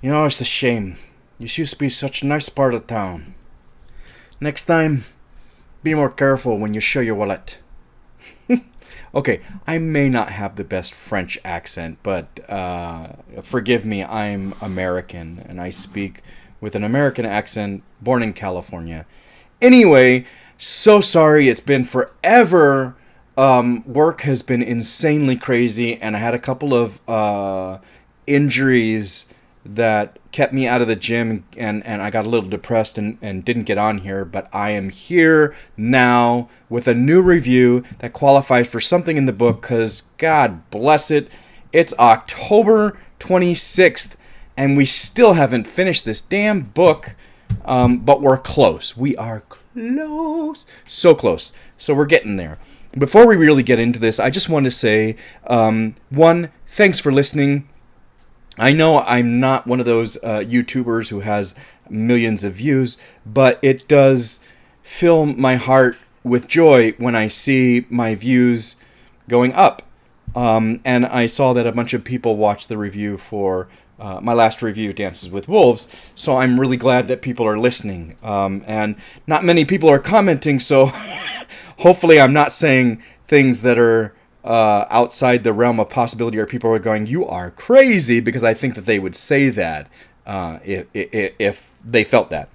You know, it's a shame. This used to be such a nice part of town. Next time, be more careful when you show your wallet. Okay, I may not have the best French accent, but forgive me, I'm American, and I speak with an American accent, born in California. Anyway, so sorry, it's been forever. Work has been insanely crazy, and I had a couple of injuries that kept me out of the gym, and I got a little depressed and didn't get on here, but I am here now with a new review that qualifies for something in the book, because God bless it, it's October 26th, and we still haven't finished this damn book, but we're close. We are close. So close. So we're getting there. Before we really get into this, I just want to say, one, thanks for listening. I know I'm not one of those YouTubers who has millions of views, but it does fill my heart with joy when I see my views going up. And I saw that a bunch of people watched the review for my last review, Dances with Wolves, so I'm really glad that people are listening. And not many people are commenting, so hopefully I'm not saying things that are outside the realm of possibility, or people are going, "You are crazy," because I think that they would say that if they felt that.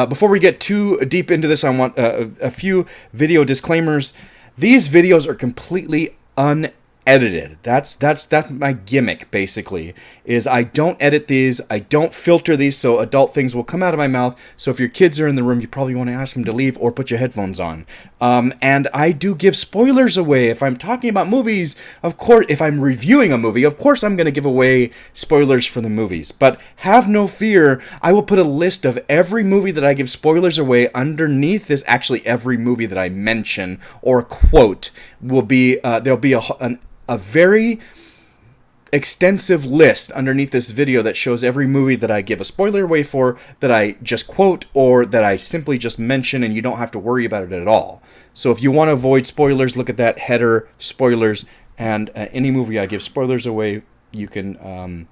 Before we get too deep into this, I want a few video disclaimers. These videos are completely unedited. That's my gimmick, basically, is I don't edit these, I don't filter these, so adult things will come out of my mouth. So if your kids are in the room, you probably want to ask them to leave or put your headphones on. And I do give spoilers away. If I'm talking about movies, of course, if I'm reviewing a movie, of course I'm going to give away spoilers for the movies. But have no fear, I will put a list of every movie that I give spoilers away underneath this. Actually, every movie that I mention or quote will be, there'll be a very extensive list underneath this video that shows every movie that I give a spoiler away for, that I just quote, or that I simply just mention, and you don't have to worry about it at all. So if you want to avoid spoilers, look at that header, spoilers, and any movie I give spoilers away, you can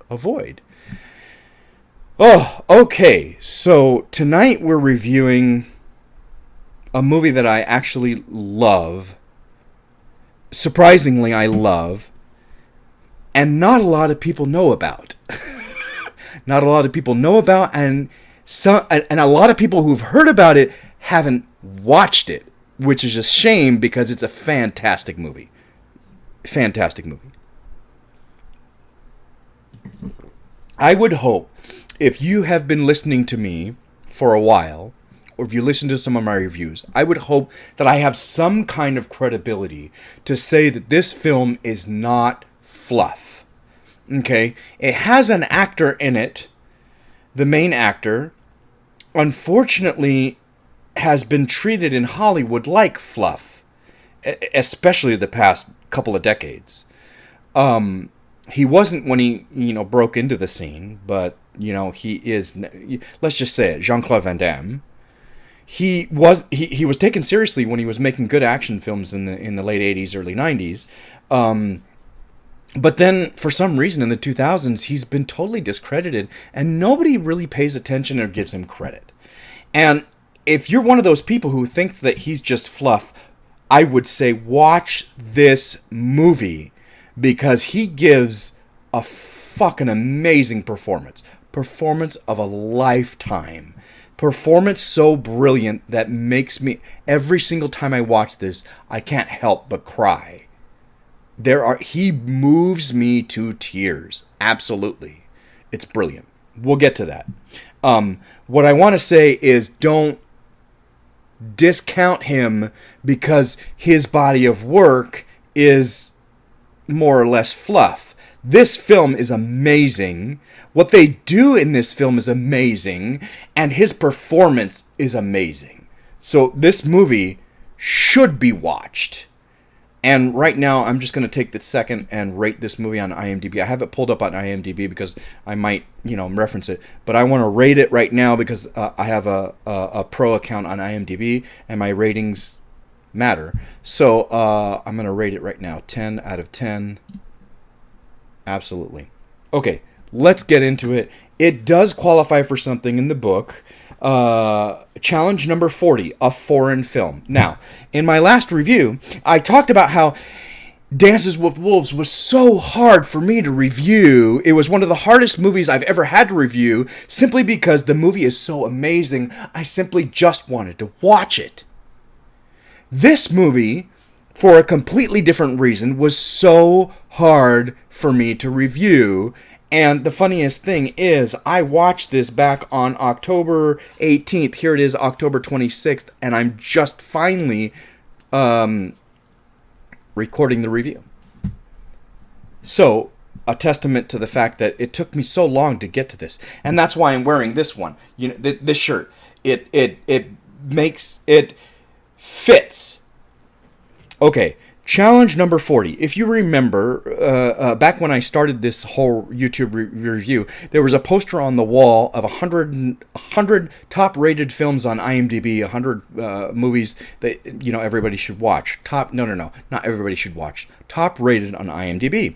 avoid. Oh, okay. So tonight we're reviewing a movie that I actually love. Surprisingly, I love, and not a lot of people know about. Not a lot of people know about, and a lot of people who've heard about it haven't watched it, which is a shame because it's a fantastic movie. Fantastic movie. I would hope, if you have been listening to me for a while, or if you listen to some of my reviews, I would hope that I have some kind of credibility to say that this film is not fluff. Okay? It has an actor in it. The main actor, unfortunately, has been treated in Hollywood like fluff, especially the past couple of decades. He wasn't when he, broke into the scene, but, he is, let's just say it, Jean-ClaudeVanDamme. He was taken seriously when he was making good action films in the late 80s, early 90s. But then, for some reason, in the 2000s, he's been totally discredited, and nobody really pays attention or gives him credit. And if you're one of those people who think that he's just fluff, I would say watch this movie, because he gives a fucking amazing performance. Performance of a lifetime. Performance so brilliant that makes me, every single time I watch this, I can't help but cry. He moves me to tears. Absolutely. It's brilliant. We'll get to that. What I want to say is, don't discount him because his body of work is more or less fluff. This film is amazing. What they do in this film is amazing, and his performance is amazing. So this movie should be watched. And right now, I'm just going to take the second and rate this movie on IMDb. I have it pulled up on IMDb because I might, reference it. But I want to rate it right now because I have a pro account on IMDb, and my ratings matter. So I'm going to rate it right now. 10 out of 10. Absolutely. Okay, let's get into it. it does qualify for something in the book. Challenge number 40, a foreign film. Now, in my last review, I talked about how Dances with Wolves was so hard for me to review. It was one of the hardest movies I've ever had to review, simply because the movie is so amazing. I simply just wanted to watch it. This movie, for a completely different reason, was so hard for me to review. And the funniest thing is, I watched this back on October 18th. Here it is, October 26th, and I'm just finally recording the review. So, a testament to the fact that it took me so long to get to this. And that's why I'm wearing this one. You know, this shirt. It makes it fits. Okay. Challenge number 40. If you remember, back when I started this whole YouTube review, there was a poster on the wall of 100 top-rated films on IMDb, 100 movies that, you know, everybody should watch. No, not everybody should watch. Top-rated on IMDb.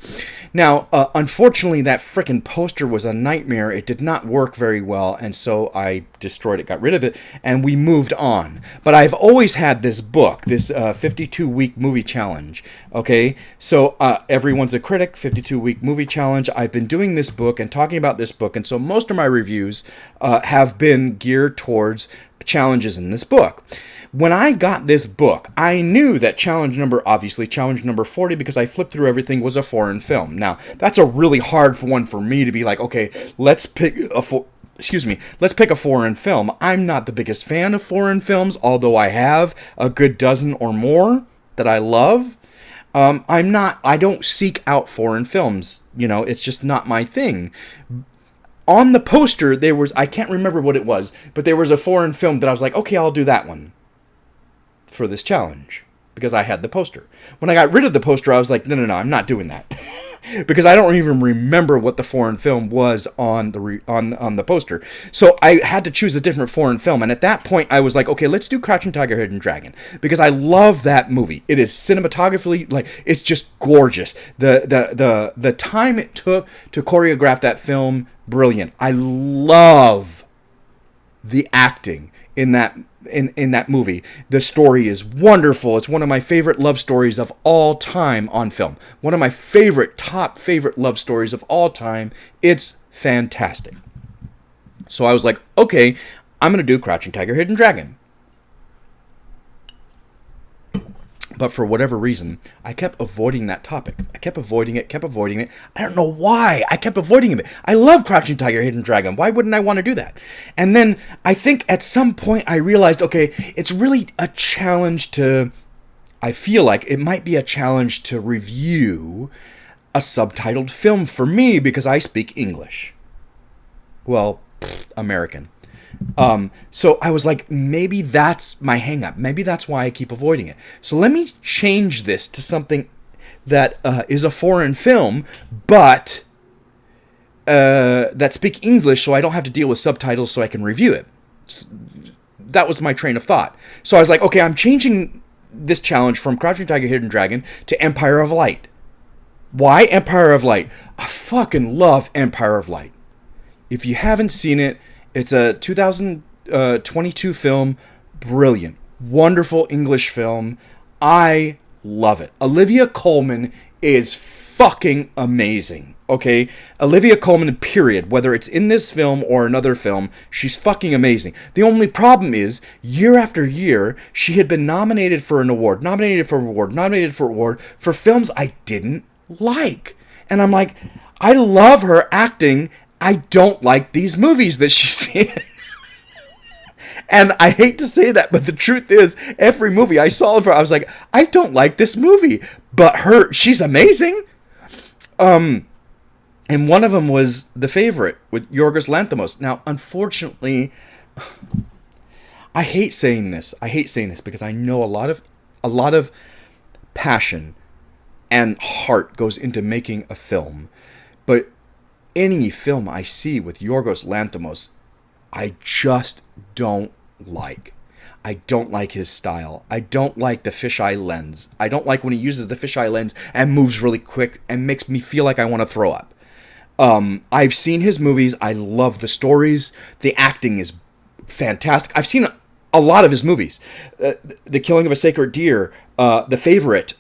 Now, unfortunately, that frickin' poster was a nightmare. It did not work very well, and so I destroyed it, got rid of it, and we moved on. But I've always had this book, this 52-week movie challenge. Okay, so everyone's a critic, 52-week movie challenge. I've been doing this book and talking about this book, and so most of my reviews have been geared towards challenges in this book. When I got this book, I knew that challenge number 40, because I flipped through everything, was a foreign film. Now, that's a really hard one for me to be like, okay, let's pick a foreign film. I'm not the biggest fan of foreign films, although I have a good dozen or more that I love. I don't seek out foreign films. You know, it's just not my thing. On the poster, I can't remember what it was, but there was a foreign film that I was like, okay, I'll do that one for this challenge, because I had the poster. When I got rid of the poster, I was like, no, I'm not doing that. Because I don't even remember what the foreign film was on the poster. So I had to choose a different foreign film. And at that point, I was like, okay, let's do Crouching Tiger, Hidden Dragon. Because I love that movie. It is cinematographically, like, it's just gorgeous. The time it took to choreograph that film, brilliant. I love the acting in that movie. The story is wonderful. It's one of my favorite love stories of all time on film. One of my top favorite love stories of all time. It's fantastic. So I was like, okay, I'm going to do Crouching Tiger, Hidden Dragon. But for whatever reason, I kept avoiding that topic. I kept avoiding it. I don't know why. I kept avoiding it. I love Crouching Tiger, Hidden Dragon. Why wouldn't I want to do that? And then I think at some point I realized, okay, it's really a challenge I feel like it might be a challenge to review a subtitled film for me, because I speak English. Well, American. So I was like, maybe that's my hang-up. Maybe that's why I keep avoiding it. So let me change this to something that is a foreign film, but that speak English, so I don't have to deal with subtitles, so I can review it. So that was my train of thought. So I was like, okay, I'm changing this challenge from Crouching Tiger, Hidden Dragon to Empire of Light. Why Empire of Light? I fucking love Empire of Light. If you haven't seen it, it's a 2022 film. Brilliant. Wonderful English film. I love it. Olivia Colman is fucking amazing. Okay? Olivia Colman, period. Whether it's in this film or another film, she's fucking amazing. The only problem is, year after year, she had been nominated for an award, for films I didn't like. And I'm like, I love her acting. I don't like these movies that she's in. And I hate to say that, but the truth is, every movie I saw of her, I was like, I don't like this movie. But she's amazing. And one of them was The Favorite with Yorgos Lanthimos. Now, unfortunately, I hate saying this because I know a lot of passion and heart goes into making a film. But any film I see with Yorgos Lanthimos, I just don't like. I don't like his style. I don't like the fisheye lens. I don't like when he uses the fisheye lens and moves really quick and makes me feel like I want to throw up. I've seen his movies. I love the stories. The acting is fantastic. I've seen a lot of his movies. The Killing of a Sacred Deer, The Favorite,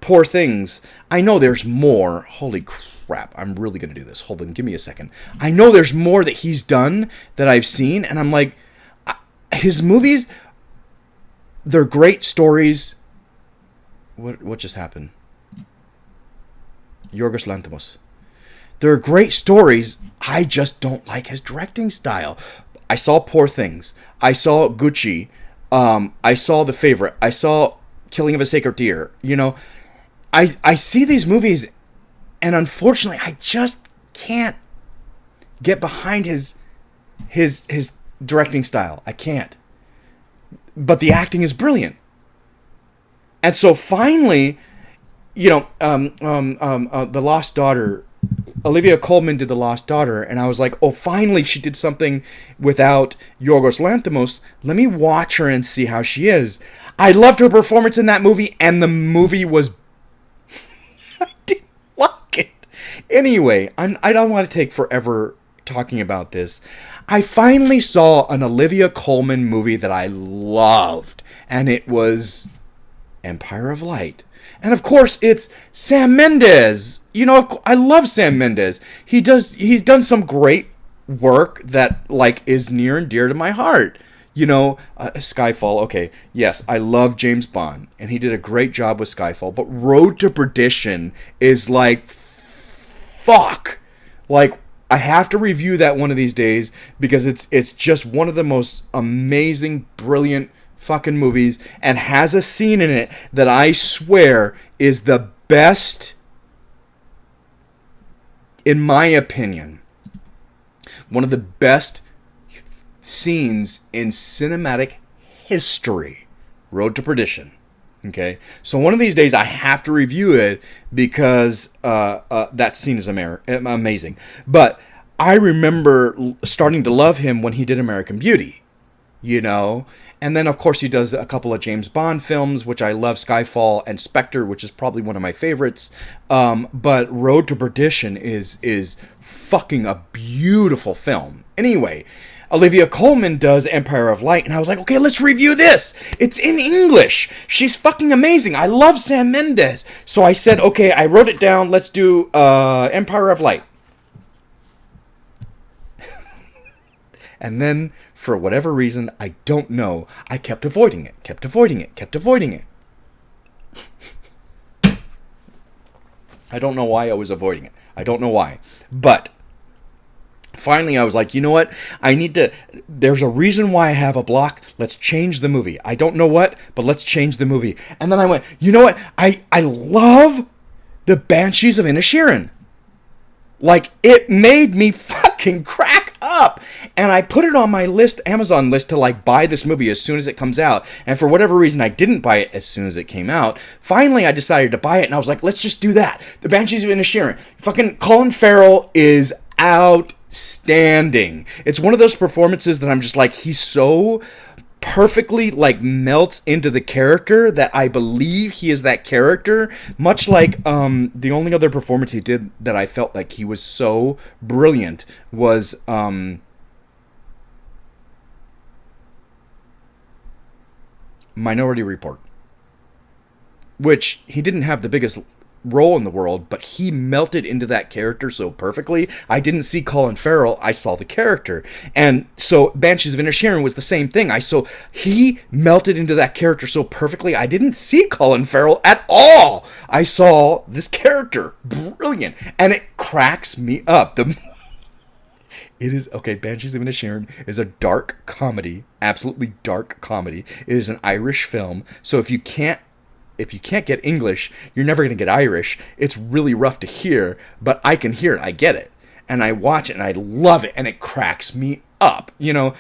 Poor Things. I know there's more. Holy crap, I'm really going to do this. Hold on, give me a second. I know there's more that he's done that I've seen, and I'm like, his movies, they're great stories. What just happened? Yorgos Lanthimos. They're great stories. I just don't like his directing style. I saw Poor Things. I saw Gucci. I saw The Favorite. I saw Killing of a Sacred Deer. You know, I see these movies, and unfortunately, I just can't get behind his directing style. I can't. But the acting is brilliant. And so finally, you know, The Lost Daughter, Olivia Colman did The Lost Daughter, and I was like, oh, finally she did something without Yorgos Lanthimos. Let me watch her and see how she is. I loved her performance in that movie, and the movie was... I didn't like it. Anyway, I don't want to take forever talking about this. I finally saw an Olivia Colman movie that I loved, and it was Empire of Light. And of course, it's Sam Mendes. You know, I love Sam Mendes. He's done some great work that like is near and dear to my heart. You know, Skyfall. Okay, yes, I love James Bond, and he did a great job with Skyfall. But Road to Perdition is like, fuck. Like, I have to review that one of these days because it's just one of the most amazing, brilliant fucking movies, and has a scene in it that I swear is the best, in my opinion, one of the best scenes in cinematic history. Road to Perdition. Okay, so one of these days I have to review it because that scene is amazing. But I remember starting to love him when he did American Beauty, you know, and then of course he does a couple of James Bond films, which I love, Skyfall and Spectre, which is probably one of my favorites. But Road to Perdition is fucking a beautiful film. Anyway, Olivia Colman does Empire of Light, and I was like, okay, let's review this. It's in English. She's fucking amazing. I love Sam Mendes. So I said, okay, I wrote it down. Let's do Empire of Light. And then, for whatever reason, I don't know, I kept avoiding it. I don't know why I was avoiding it. I don't know why. But finally, I was like, you know what? There's a reason why I have a block. Let's change the movie. I don't know what, but let's change the movie. And then I went, you know what? I love the Banshees of Inisherin. Like, it made me fucking crack up. And I put it on my list, Amazon list, to like buy this movie as soon as it comes out. And for whatever reason, I didn't buy it as soon as it came out. Finally, I decided to buy it, and I was like, let's just do that. The Banshees of Inisherin. Fucking Colin Farrell is outstanding. It's one of those performances that I'm just like, he's so perfectly like melts into the character that I believe he is that character, much like the only other performance he did that I felt like he was so brilliant was Minority Report, which he didn't have the biggest role in the world, but he melted into that character so perfectly. I didn't see Colin Farrell, I saw the character. And so Banshees of Inisherin was the same thing. He melted into that character so perfectly, I didn't see Colin Farrell at all. I saw this character. Brilliant. And it cracks me up. Banshees of Inisherin is a dark comedy, absolutely dark comedy. It is an Irish film, so if you can't get English, you're never going to get Irish. It's really rough to hear, but I can hear it. I get it. And I watch it, and I love it, and it cracks me up. You know,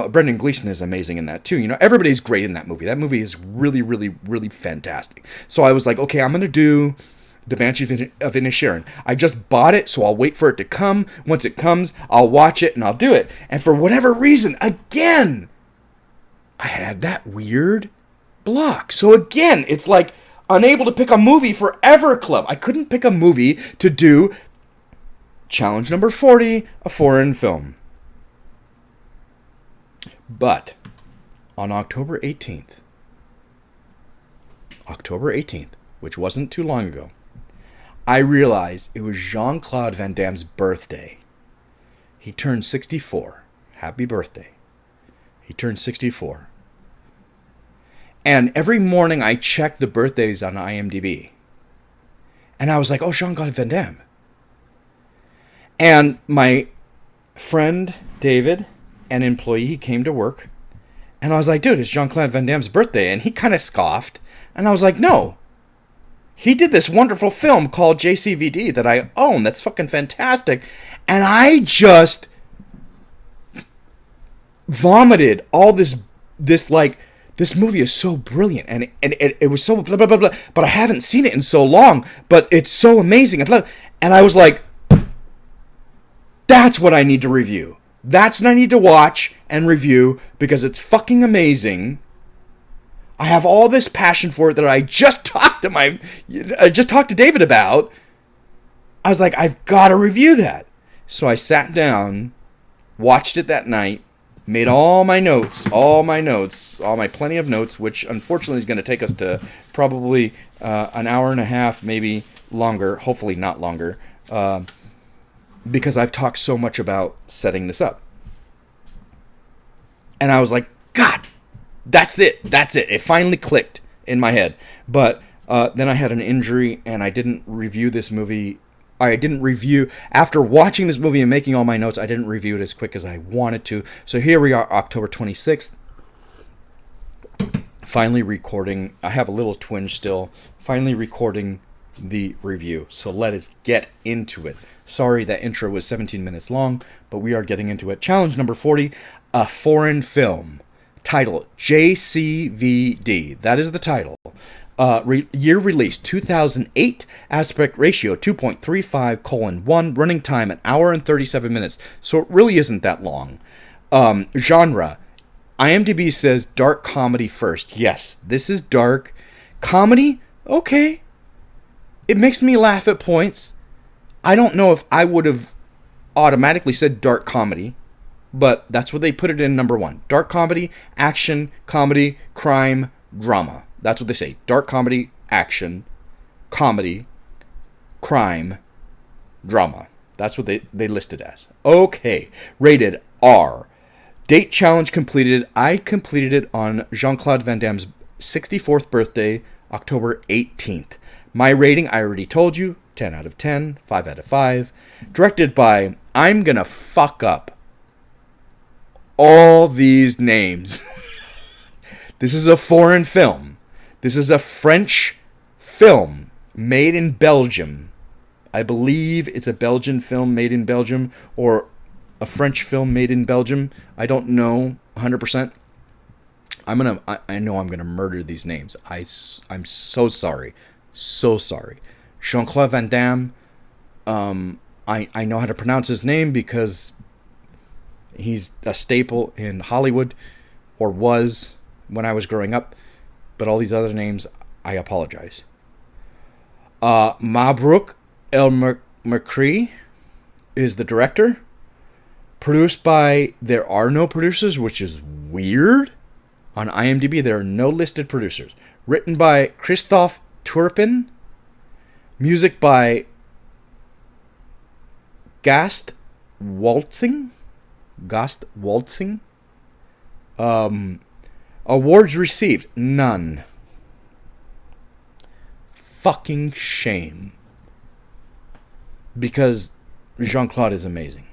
Brendan Gleeson is amazing in that, too. You know, everybody's great in that movie. That movie is really, really, really fantastic. So I was like, okay, I'm going to do The Banshees of Inisherin. I just bought it, so I'll wait for it to come. Once it comes, I'll watch it, and I'll do it. And for whatever reason, again, I had that weird block. So again, it's like unable to pick a movie for Ever Club. I couldn't pick a movie to do challenge number 40, a foreign film. But on October 18th, which wasn't too long ago, I realized it was Jean-Claude Van Damme's birthday. He turned 64. Happy birthday. He turned 64. And every morning I check the birthdays on IMDb. And I was like, oh, Jean-Claude Van Damme. And my friend, David, an employee, he came to work. And I was like, dude, it's Jean-Claude Van Damme's birthday. And he kind of scoffed. And I was like, no. He did this wonderful film called JCVD that I own. That's fucking fantastic. And I just vomited all this like, this movie is so brilliant. And it was so blah, blah, blah, blah. But I haven't seen it in so long. But it's so amazing. And I was like, that's what I need to review. That's what I need to watch and review because it's fucking amazing. I have all this passion for it that I just talked to David about. I was like, I've got to review that. So I sat down, watched it that night, made all my plenty of notes, which unfortunately is going to take us to probably an hour and a half, maybe longer, hopefully not longer, because I've talked so much about setting this up. And I was like, God, that's it. It finally clicked in my head. But then I had an injury and I didn't review this movie. After watching this movie and making all my notes, I didn't review it as quick as I wanted to. So here we are, October 26th. Finally recording. I have a little twinge still. Finally recording the review. So let us get into it. Sorry that intro was 17 minutes long, but we are getting into it. Challenge number 40, a foreign film. Title, JCVD. That is the title. Year release, 2008. Aspect ratio, 2.35:1. Running time, an hour and 37 minutes. So it really isn't that long. Genre, IMDb says dark comedy first. Yes, this is dark. Comedy? Okay. It makes me laugh at points. I don't know if I would have automatically said dark comedy, but that's what they put it in number 1. Dark comedy, action, comedy, crime, drama. That's what they say. Dark comedy, action, comedy, crime, drama. That's what they listed as. Okay. Rated R. Date challenge completed. I completed it on Jean-Claude Van Damme's 64th birthday, October 18th. My rating, I already told you, 10 out of 10, 5 out of 5. Directed by, I'm gonna fuck up all these names. This is a foreign film. This is a French film made in Belgium. I believe it's a Belgian film made in Belgium or a French film made in Belgium. I don't know 100%. I know I'm gonna murder these names. I'm so sorry. So sorry. Jean-Claude Van Damme. I know how to pronounce his name because he's a staple in Hollywood, or was when I was growing up. But all these other names, I apologize. Mabrouk El Mercri is the director. Produced by, there are no producers, which is weird. On IMDb, there are no listed producers. Written by Christophe Turpin. Music by Gast Waltzing. Awards received, none. Fucking shame. Because Jean-Claude is amazing.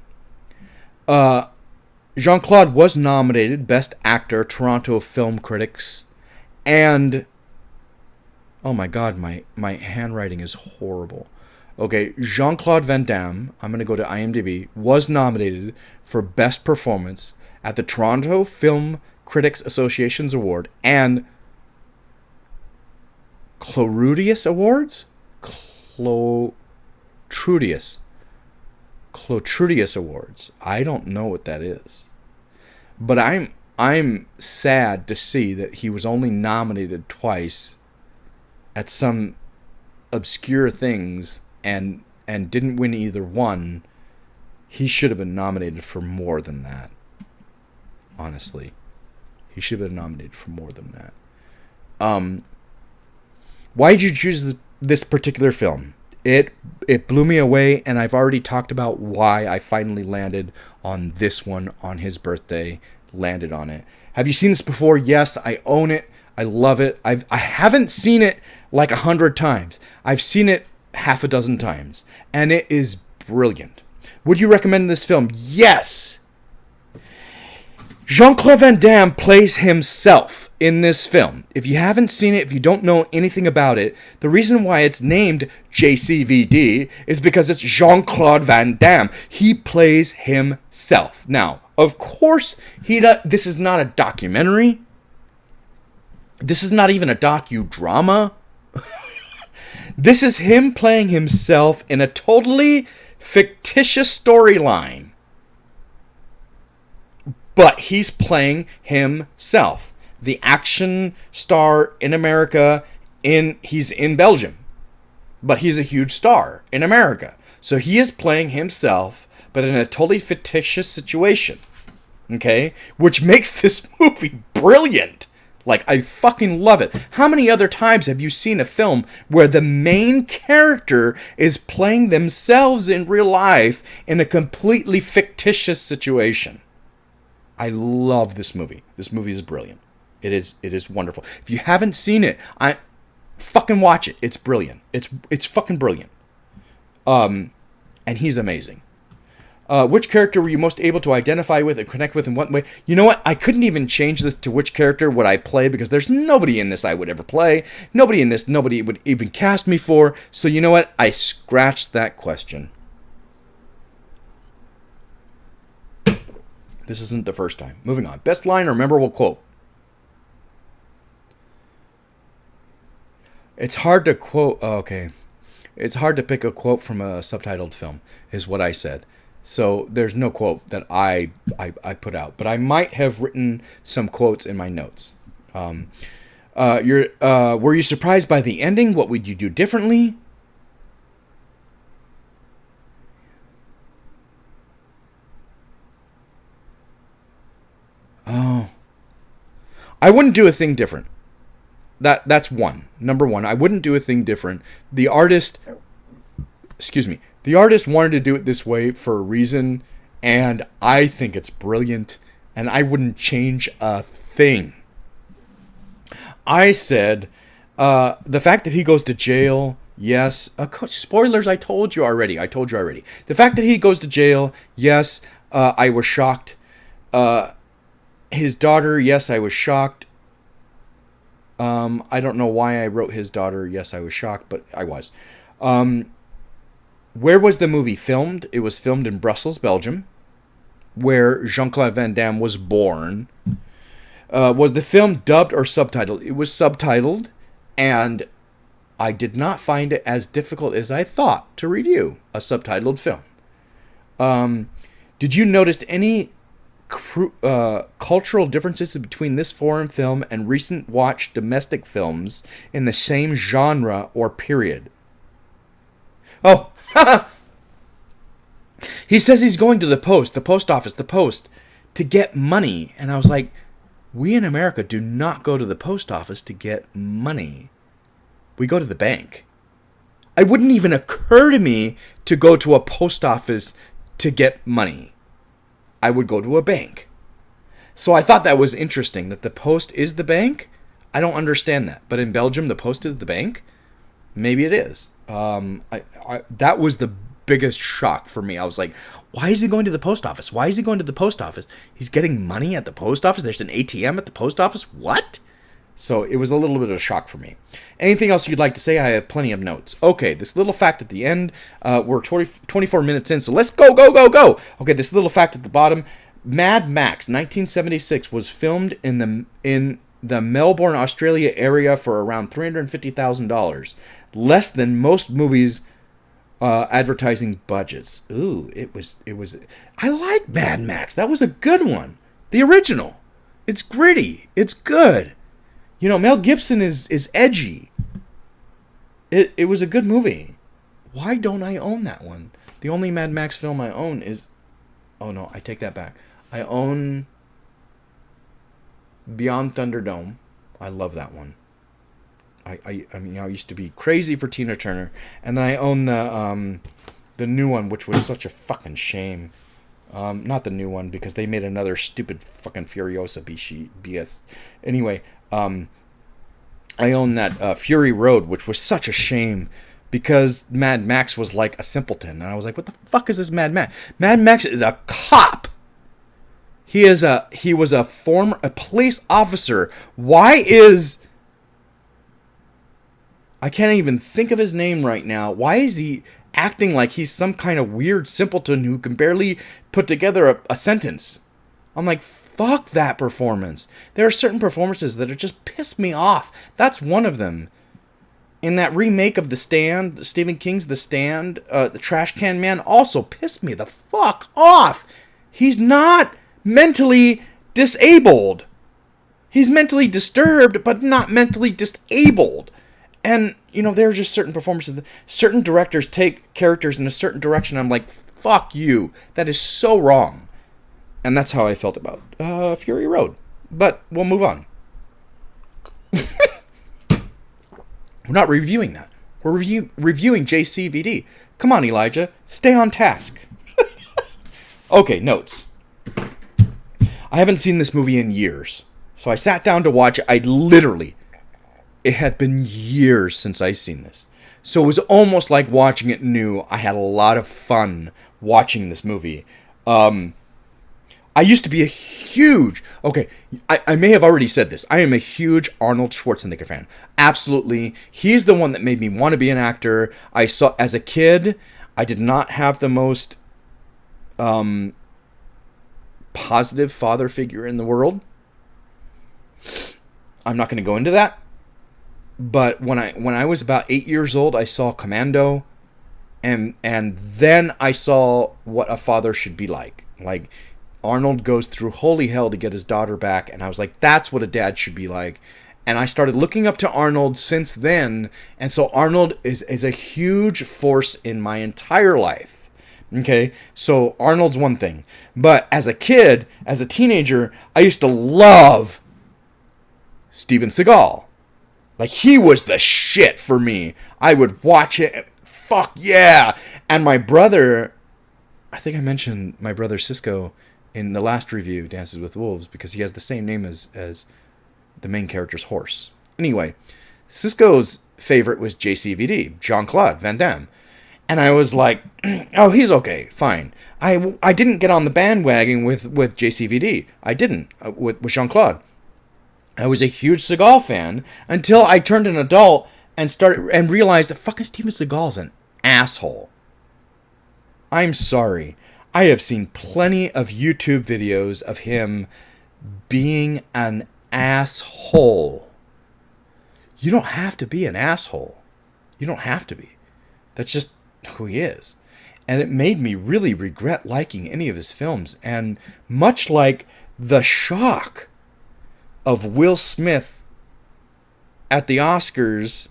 Jean-Claude was nominated Best Actor, Toronto Film Critics, and oh my god, my handwriting is horrible. Okay, Jean-Claude Van Damme, I'm going to go to IMDb, was nominated for Best Performance at the Toronto Film Critics Association's Award and Clotrudius Awards? Clotrudius Awards. I don't know what that is. But I'm sad to see that he was only nominated twice at some obscure things and didn't win either one, he should have been nominated for more than that. Honestly, he should have been nominated for more than that. Why did you choose this particular film? It blew me away, and I've already talked about why I finally landed on this one on his birthday. Landed on it. Have you seen this before? Yes, I own it. I love it. I haven't seen it like 100 times. I've seen it half a dozen times, and it is brilliant. Would you recommend this film? Yes. Jean-ClaudeVanDamme plays himself in this film. If you haven't seen it, if you don't know anything about it, the reason why it's named JCVD is because it's Jean-ClaudeVanDamme. He plays himself. Now, of course, this is not a documentary. This is not even a docudrama. This is him playing himself in a totally fictitious storyline. But he's playing himself. The action star in America, he's in Belgium. But he's a huge star in America. So he is playing himself, but in a totally fictitious situation. Okay? Which makes this movie brilliant. Like, I fucking love it. How many other times have you seen a film where the main character is playing themselves in real life in a completely fictitious situation? I love this movie. This movie is brilliant. It is wonderful. If you haven't seen it, I fucking watch it. It's brilliant. It's fucking brilliant. And he's amazing. Which character were you most able to identify with and connect with in what way? You know what? I couldn't even change this to which character would I play because there's nobody in this I would ever play. Nobody would even cast me for. So you know what? I scratched that question. This isn't the first time. Moving on. Best line or memorable quote? It's hard to quote. Oh, okay. It's hard to pick a quote from a subtitled film, is what I said. So there's no quote that I put out. But I might have written some quotes in my notes. Were you surprised by the ending? What would you do differently? Oh. I wouldn't do a thing different. That's one. Number one, I wouldn't do a thing different. The artist wanted to do it this way for a reason, and I think it's brilliant, and I wouldn't change a thing. I said, the fact that he goes to jail, yes. Spoilers, I told you already. The fact that he goes to jail, yes, I was shocked. His daughter, yes, I was shocked. I don't know why I wrote his daughter, yes, I was shocked, but I was. Where was the movie filmed? It was filmed in Brussels, Belgium, where Jean-ClaudeVanDamme was born. Was the film dubbed or subtitled? It was subtitled, and I did not find it as difficult as I thought to review a subtitled film. Did you notice any cultural differences between this foreign film and recent watched domestic films in the same genre or period? Oh, he says he's going to the post office, to get money. And I was like, we in America do not go to the post office to get money. We go to the bank. It wouldn't even occur to me to go to a post office to get money. I would go to a bank. So I thought that was interesting, that the post is the bank. I don't understand that. But in Belgium, the post is the bank? Maybe it is. That was the biggest shock for me. I was like, why is he going to the post office? He's getting money at the post office? There's an ATM at the post office? What? So it was a little bit of a shock for me. Anything else you'd like to say? I have plenty of notes. Okay, this little fact at the end. We're 24 minutes in, so let's go. Okay, this little fact at the bottom. Mad Max 1976 was filmed in the Melbourne, Australia area for around $350,000. Less than most movies' advertising budgets. Ooh, it was. I like Mad Max. That was a good one. The original. It's gritty. It's good. You know, Mel Gibson is edgy. It was a good movie. Why don't I own that one? The only Mad Max film I own is... Oh, no, I take that back. I own Beyond Thunderdome. I love that one. I mean, I used to be crazy for Tina Turner. And then I own the new one, which was such a fucking shame. Not the new one, because they made another stupid fucking Furiosa BS. Anyway, I own that Fury Road, which was such a shame, because Mad Max was like a simpleton. And I was like, what the fuck is this Mad Max? Mad Max is a cop. He was a police officer. Why is... I can't even think of his name right now. Why is he acting like he's some kind of weird simpleton who can barely put together a sentence? I'm like, fuck that performance. There are certain performances that just piss me off. That's one of them. In that remake of The Stand, Stephen King's The Stand, the Trash Can Man also pissed me the fuck off. He's not mentally disabled. He's mentally disturbed, but not mentally disabled. And, there are just certain performances. Certain directors take characters in a certain direction. I'm like, fuck you. That is so wrong. And that's how I felt about Fury Road. But we'll move on. We're not reviewing that. We're reviewing JCVD. Come on, Elijah. Stay on task. Okay, notes. I haven't seen this movie in years. So I sat down to watch it. It had been years since I'd seen this. So it was almost like watching it new. I had a lot of fun watching this movie. I used to be a huge... Okay, I may have already said this. I am a huge Arnold Schwarzenegger fan. Absolutely. He's the one that made me want to be an actor. I saw... As a kid, I did not have the most positive father figure in the world. I'm not going to go into that. But when I was about 8 years old, I saw Commando, and then I saw what a father should be like. Like, Arnold goes through holy hell to get his daughter back, and I was like, that's what a dad should be like. And I started looking up to Arnold since then, and so Arnold is a huge force in my entire life. Okay, so Arnold's one thing. But as a kid, as a teenager, I used to love Steven Seagal. Like, he was the shit for me. I would watch it. Fuck yeah. And my brother, I think I mentioned my brother Cisco in the last review, Dances with Wolves, because he has the same name as the main character's horse. Anyway, Cisco's favorite was JCVD, Jean-ClaudeVanDamme. And I was like, oh, he's okay, fine. I didn't get on the bandwagon with JCVD. I didn't, with Jean-Claude. I was a huge Seagal fan until I turned an adult and realized that fucking Steven Seagal's an asshole. I'm sorry. I have seen plenty of YouTube videos of him being an asshole. You don't have to be an asshole. You don't have to be. That's just who he is. And it made me really regret liking any of his films. And much like the shock of Will Smith at the Oscars,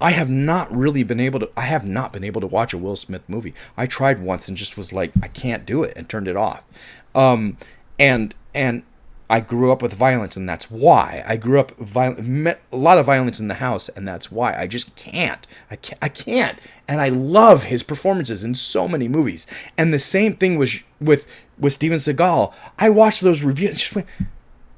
I have not been able to watch a Will Smith movie. I tried once and just was like, I can't do it, and turned it off. And I grew up with violence, and that's why. I grew up a lot of violence in the house, and that's why. I just can't. I can't. And I love his performances in so many movies. And the same thing was with Steven Seagal. I watched those reviews and just went,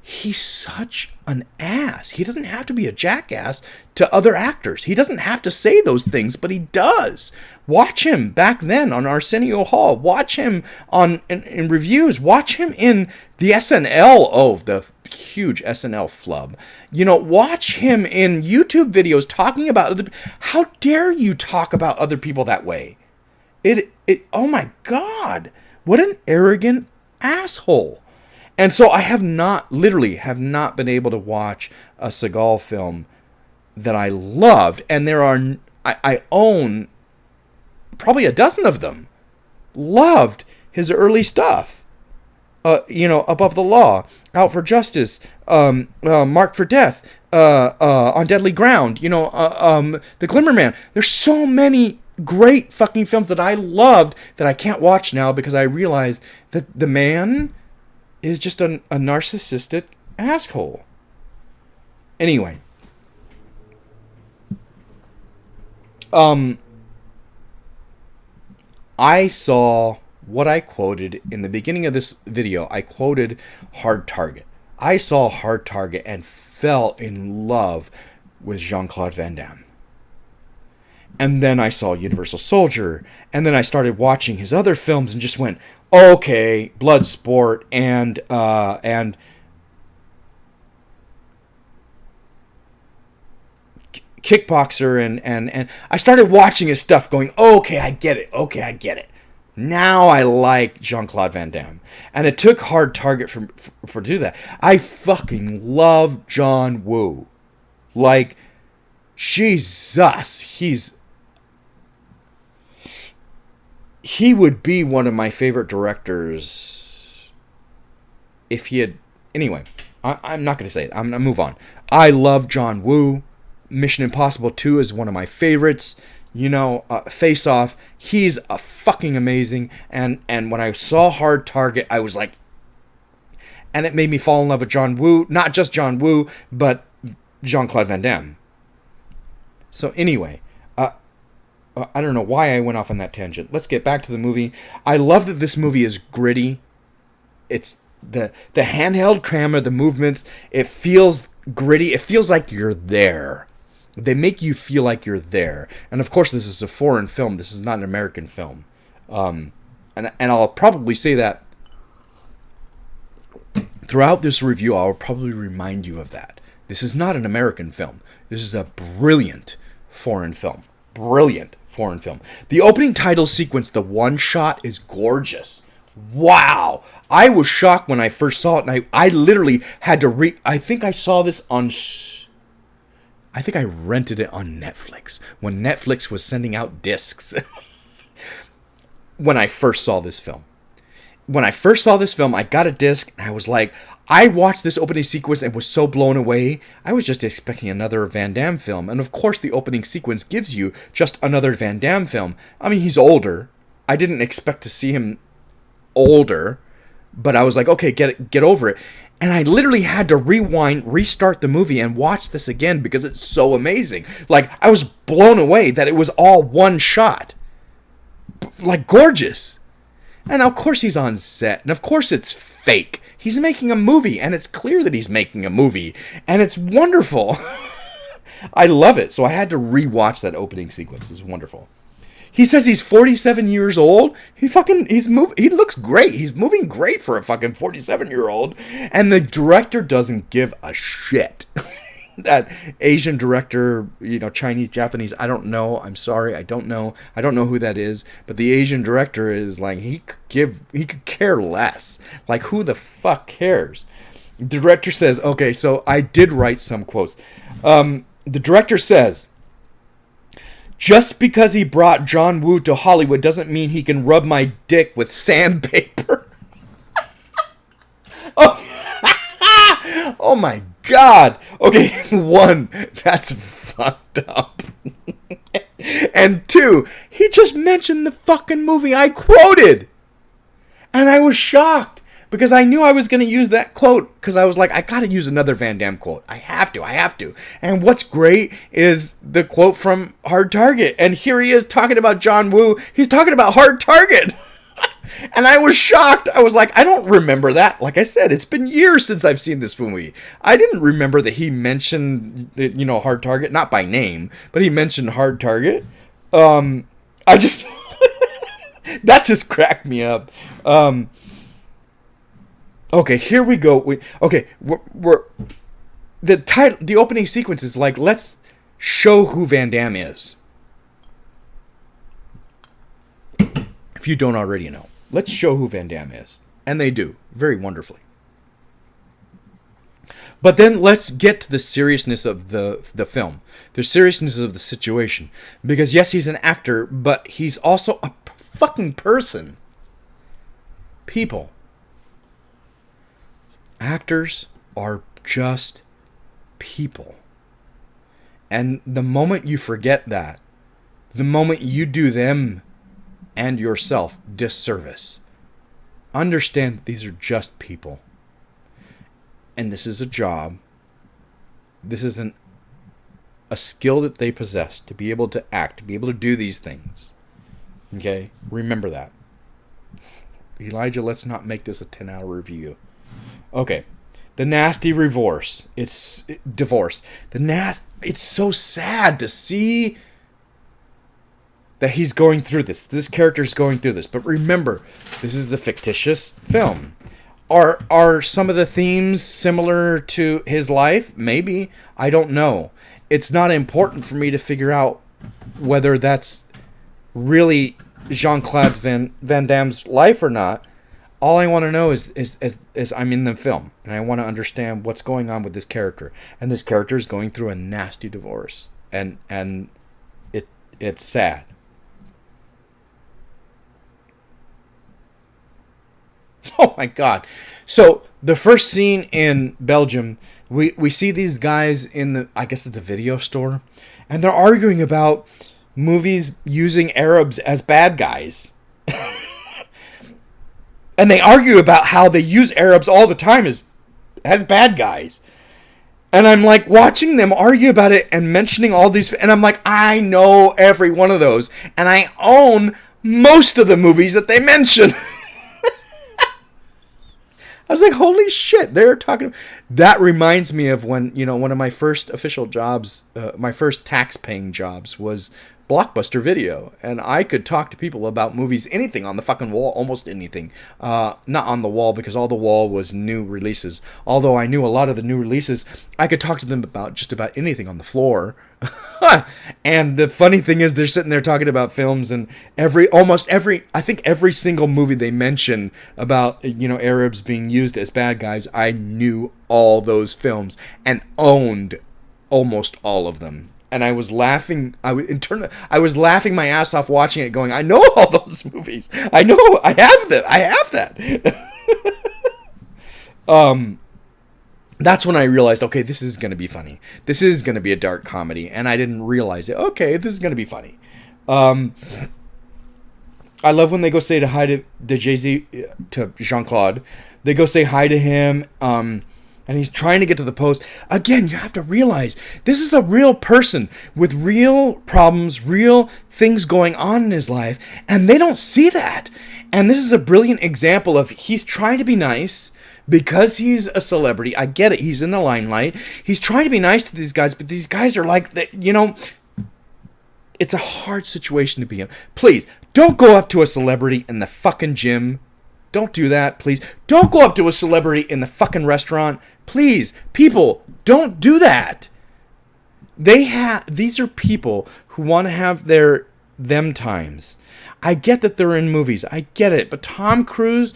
he's such an ass. He doesn't have to be a jackass to other actors. He doesn't have to say those things, but he does. Watch him back then on Arsenio Hall. Watch him in reviews. Watch him in the SNL. Oh, the huge SNL flub. Watch him in YouTube videos talking about other. How dare you talk about other people that way? Oh my God. What an arrogant asshole. And so I have not been able to watch a Seagal film that I loved. And I own probably a dozen of them. Loved his early stuff. Above the Law, Out for Justice, Marked for Death, On Deadly Ground, The Glimmer Man. There's so many great fucking films that I loved that I can't watch now because I realized that the man is just a narcissistic asshole. Anyway. I saw what I quoted in the beginning of this video. I quoted Hard Target. I saw Hard Target and fell in love with Jean-Claude Van Damme. And then I saw Universal Soldier. And then I started watching his other films and just went, okay, Bloodsport and Kickboxer and I started watching his stuff going, okay, I get it. Now I like Jean-Claude Van Damme. And it took Hard Target for do that. I fucking love John Woo. Like, Jesus, he would be one of my favorite directors if he had... Anyway, I'm not going to say it. I'm going to move on. I love John Woo. Mission Impossible 2 is one of my favorites. Face Off, he's a fucking amazing. And when I saw Hard Target, I was like... And it made me fall in love with John Woo. Not just John Woo, but Jean-Claude Van Damme. So anyway... I don't know why I went off on that tangent. Let's get back to the movie. I love that this movie is gritty. It's the handheld camera, the movements. It feels gritty. It feels like you're there. They make you feel like you're there. And of course, this is a foreign film. This is not an American film. And I'll probably say that throughout this review. I'll probably remind you of that. This is not an American film. This is a brilliant foreign film. Brilliant foreign film. The opening title sequence, the one shot, is gorgeous. Wow. I was shocked when I first saw it, and I literally had to I think I saw this on... I think I rented it on Netflix when Netflix was sending out discs. When I first saw this film. When I first saw this film, I got a disc, and I was like... I watched this opening sequence and was so blown away. I was just expecting another Van Damme film. And of course, the opening sequence gives you just another Van Damme film. I mean, he's older. I didn't expect to see him older. But I was like, okay, get over it. And I literally had to rewind, restart the movie, and watch this again because it's so amazing. Like, I was blown away that it was all one shot. Like, gorgeous. And of course he's on set. And of course it's fake. He's making a movie, and it's clear that he's making a movie, and it's wonderful. I love it, so I had to rewatch that opening sequence. It's wonderful. He says he's 47 years old. He looks great. He's moving great for a fucking 47-year-old, and the director doesn't give a shit. That Asian director, Chinese, Japanese, I don't know. I'm sorry, I don't know. I don't know who that is. But the Asian director is like, he could care less. Like, who the fuck cares? The director says, okay, so I did write some quotes. The director says, just because he brought John Woo to Hollywood doesn't mean he can rub my dick with sandpaper. Oh my God. Okay, one, that's fucked up. And two, he just mentioned the fucking movie I quoted. And I was shocked because I knew I was going to use that quote because I was like, I got to use another Van Damme quote. I have to. And what's great is the quote from Hard Target. And here he is talking about John Woo. He's talking about Hard Target. And I was shocked. I was like, I don't remember that. Like I said, it's been years since I've seen this movie. I didn't remember that he mentioned, Hard Target. Not by name, but he mentioned Hard Target. I just... that just cracked me up. Okay, here we go. We're the opening sequence is like, let's show who Van Damme is. If you don't already know. Let's show who Van Damme is. And they do. Very wonderfully. But then let's get to the seriousness of the film. The seriousness of the situation. Because yes, he's an actor, but he's also a fucking person. People. Actors are just people. And the moment you forget that, the moment you do them and yourself disservice, understand that these are just people. And this is a job. This isn't a skill that they possess to be able to act, to be able to do these things. Okay? Remember that. Elijah, let's not make this a 10-hour review. Okay. The nasty divorce. It's divorce. It's so sad to see that he's going through this. This character's going through this. But remember, this is a fictitious film. Are some of the themes similar to his life? Maybe. I don't know. It's not important for me to figure out whether that's really Jean-Claude Van Damme's life or not. All I want to know is I'm in the film, and I want to understand what's going on with this character. And this character is going through a nasty divorce, and it's sad. Oh my God! So the first scene in Belgium, we see these guys in the, I guess it's a video store, and they're arguing about movies using Arabs as bad guys. And they argue about how they use Arabs all the time as bad guys. And I'm like watching them argue about it and mentioning all these. And I'm like, I know every one of those. And I own most of the movies that they mention. I was like, holy shit, they're talking. That reminds me of when, one of my first official jobs, my first tax-paying jobs was Blockbuster Video. And I could talk to people about movies, anything on the fucking wall, almost anything. Not on the wall, because all the wall was new releases. Although I knew a lot of the new releases, I could talk to them about just about anything on the floor. And the funny thing is, they're sitting there talking about films, and I think every single movie they mention about, Arabs being used as bad guys, I knew all those films and owned almost all of them. And I was laughing. I was laughing my ass off watching it, going, I know all those movies. I know. I have them. I have that. That's when I realized, okay, this is going to be funny. This is going to be a dark comedy, and I didn't realize it. Okay, this is going to be funny. I love when they go say hi to Jean-Claude. They go say hi to him, and he's trying to get to the post. Again, you have to realize, this is a real person with real problems, real things going on in his life, and they don't see that. And this is a brilliant example of, he's trying to be nice, because he's a celebrity. I get it. He's in the limelight. He's trying to be nice to these guys, but these guys are like, it's a hard situation to be in. Please, don't go up to a celebrity in the fucking gym. Don't do that, please. Don't go up to a celebrity in the fucking restaurant. Please, people, don't do that. These are people who want to have them times. I get that they're in movies. I get it. But Tom Cruise,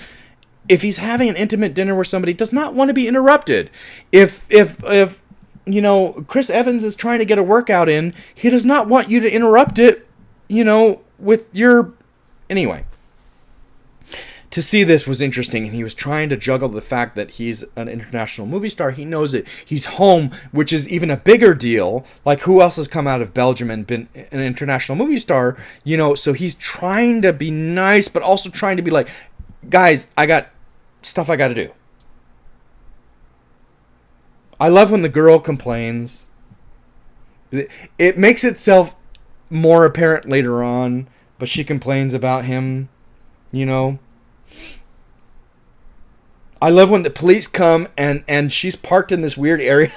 if he's having an intimate dinner with somebody, does not want to be interrupted. If Chris Evans is trying to get a workout in, he does not want you to interrupt it, with your... Anyway. To see this was interesting, and he was trying to juggle the fact that he's an international movie star. He knows it. He's home, which is even a bigger deal. Like, who else has come out of Belgium and been an international movie star? So he's trying to be nice, but also trying to be like, guys, I got stuff I got to do. I love when the girl complains. It makes itself more apparent later on, but she complains about him, I love when the police come and she's parked in this weird area.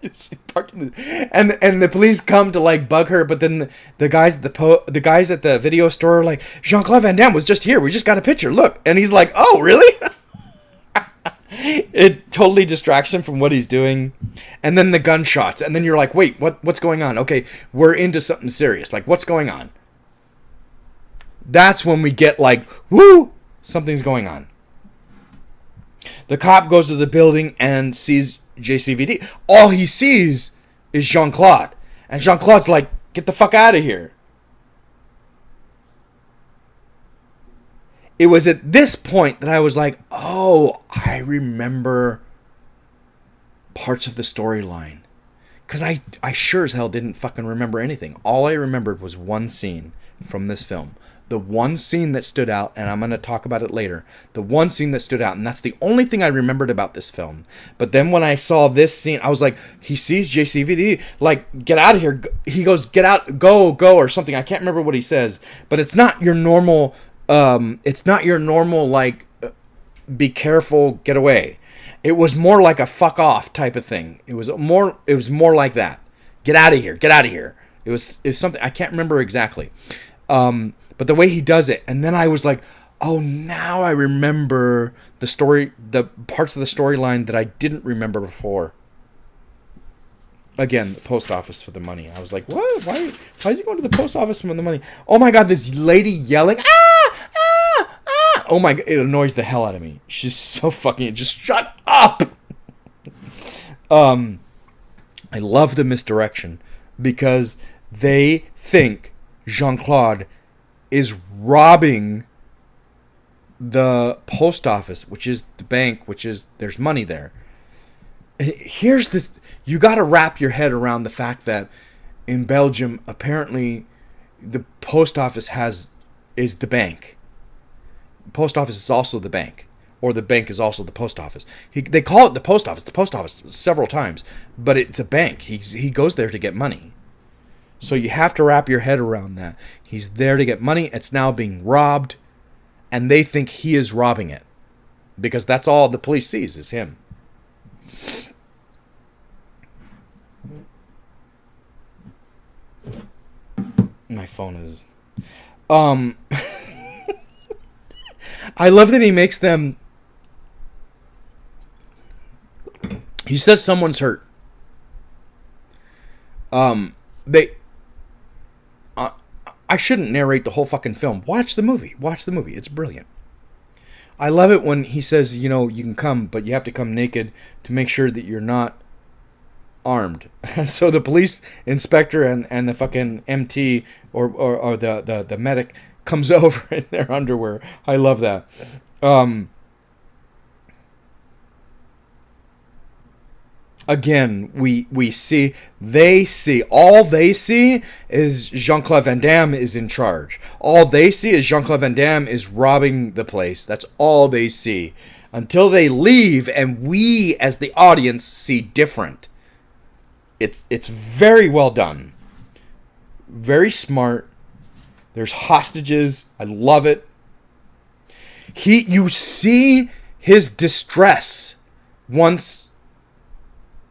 And the police come to like bug her, but then the guys at the video store are like, Jean-ClaudeVanDamme was just here. We just got a picture. Look. And he's like, oh, really? It totally distracts him from what he's doing. And then the gunshots. And then you're like, wait, what's going on? Okay, we're into something serious. Like, what's going on? That's when we get like, woo, something's going on. The cop goes to the building and sees JCVD. All he sees is Jean-Claude. And Jean-Claude's like, get the fuck out of here. It was at this point that I was like, oh, I remember parts of the storyline. Because I sure as hell didn't fucking remember anything. All I remembered was one scene from this film. The one scene that stood out, and I'm going to talk about it later. The one scene that stood out, and that's the only thing I remembered about this film. But then when I saw this scene, I was like, he sees JCVD, like, get out of here. He goes, get out, go, or something. I can't remember what he says. But it's not your normal, like, be careful, get away. It was more like a fuck off type of thing. It was more like that. Get out of here. It was something, I can't remember exactly. But the way he does it, and then I was like, oh, now I remember the story, the parts of the storyline that I didn't remember before. Again, the post office for the money. I was like, what? Why is he going to the post office for the money? Oh my God, this lady yelling, ah, ah, ah. Oh my God, it annoys the hell out of me. She's so fucking, just shut up. I love the misdirection because they think Jean-Claude is robbing the post office, which is the bank, which is, there's money there. Here's this, you got to wrap your head around the fact that in Belgium, apparently the post office is the bank. The post office is also the bank, or the bank is also the post office. They call it the post office several times, but it's a bank. He goes there to get money. So you have to wrap your head around that. He's there to get money. It's now being robbed. And they think he is robbing it. Because that's all the police sees is him. My phone is... I love that he makes them... He says someone's hurt. I shouldn't narrate the whole fucking film. Watch the movie. It's brilliant. I love it when he says, you know, you can come, but you have to come naked to make sure that you're not armed. So the police inspector and the fucking MT or the medic comes over in their underwear. I love that. Again, they see is Jean-ClaudeVanDamme is in charge. All they see is Jean-ClaudeVanDamme is robbing the place. That's all they see. Until they leave and we as the audience see different. It's very well done. Very smart. There's hostages. I love it. You see his distress once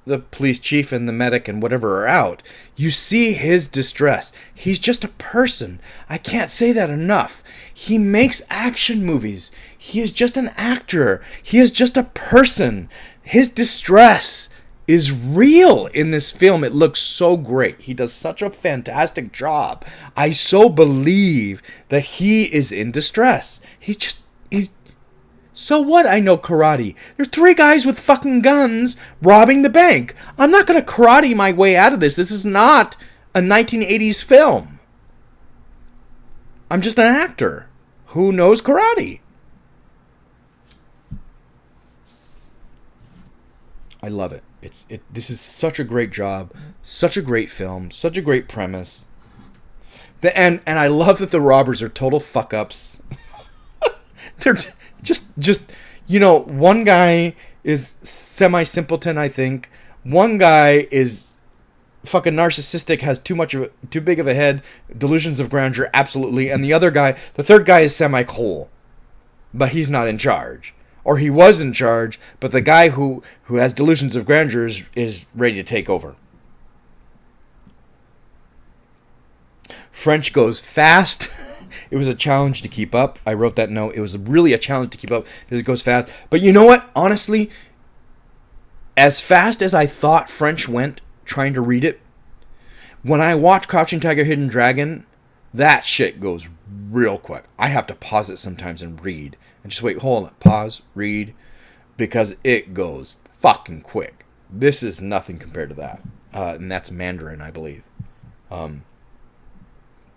the police chief and the medic and whatever are out. You see his distress. He's just a person. I can't say that enough. He makes action movies. He is just an actor. He is just a person. His distress is real in this film. It looks so great. He does such a fantastic job. I so believe that he is in distress. He's so what? I know karate. There are 3 guys with fucking guns robbing the bank. I'm not going to karate my way out of this. This is not a 1980s film. I'm just an actor who knows karate. I love it. This is such a great job, such a great film, such a great premise. And I love that the robbers are total fuck ups. They're just you know, one guy is semi-simpleton, I think. One guy is fucking narcissistic, has too big of a head, delusions of grandeur, absolutely. And the third guy is semi-cool, but he's not in charge. Or he was in charge, but the guy who has delusions of grandeur is ready to take over. French goes fast. It was a challenge to keep up. I wrote that note. It was really a challenge to keep up because it goes fast. But you know what? Honestly, as fast as I thought French went trying to read it, when I watch Crouching Tiger, Hidden Dragon, that shit goes real quick. I have to pause it sometimes and read. And just wait, hold on, pause, read, because it goes fucking quick. This is nothing compared to that. And that's Mandarin, I believe.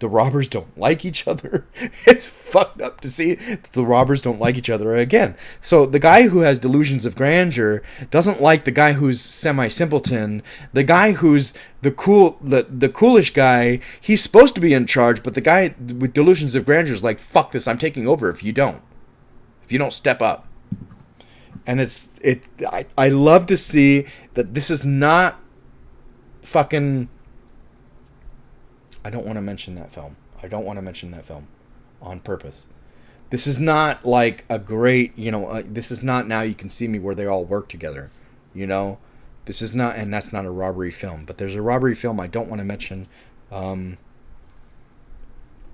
the robbers don't like each other. It's fucked up to see the robbers don't like each other again. So the guy who has delusions of grandeur doesn't like the guy who's semi-simpleton. The guy who's the coolish guy, he's supposed to be in charge, but the guy with delusions of grandeur is like, fuck this, I'm taking over if you don't step up. And I love to see that this is not fucking... I don't want to mention that film on purpose. This is not like a great, this is not Now You Can See Me where they all work together, This is not, and that's not a robbery film. But there's a robbery film I don't want to mention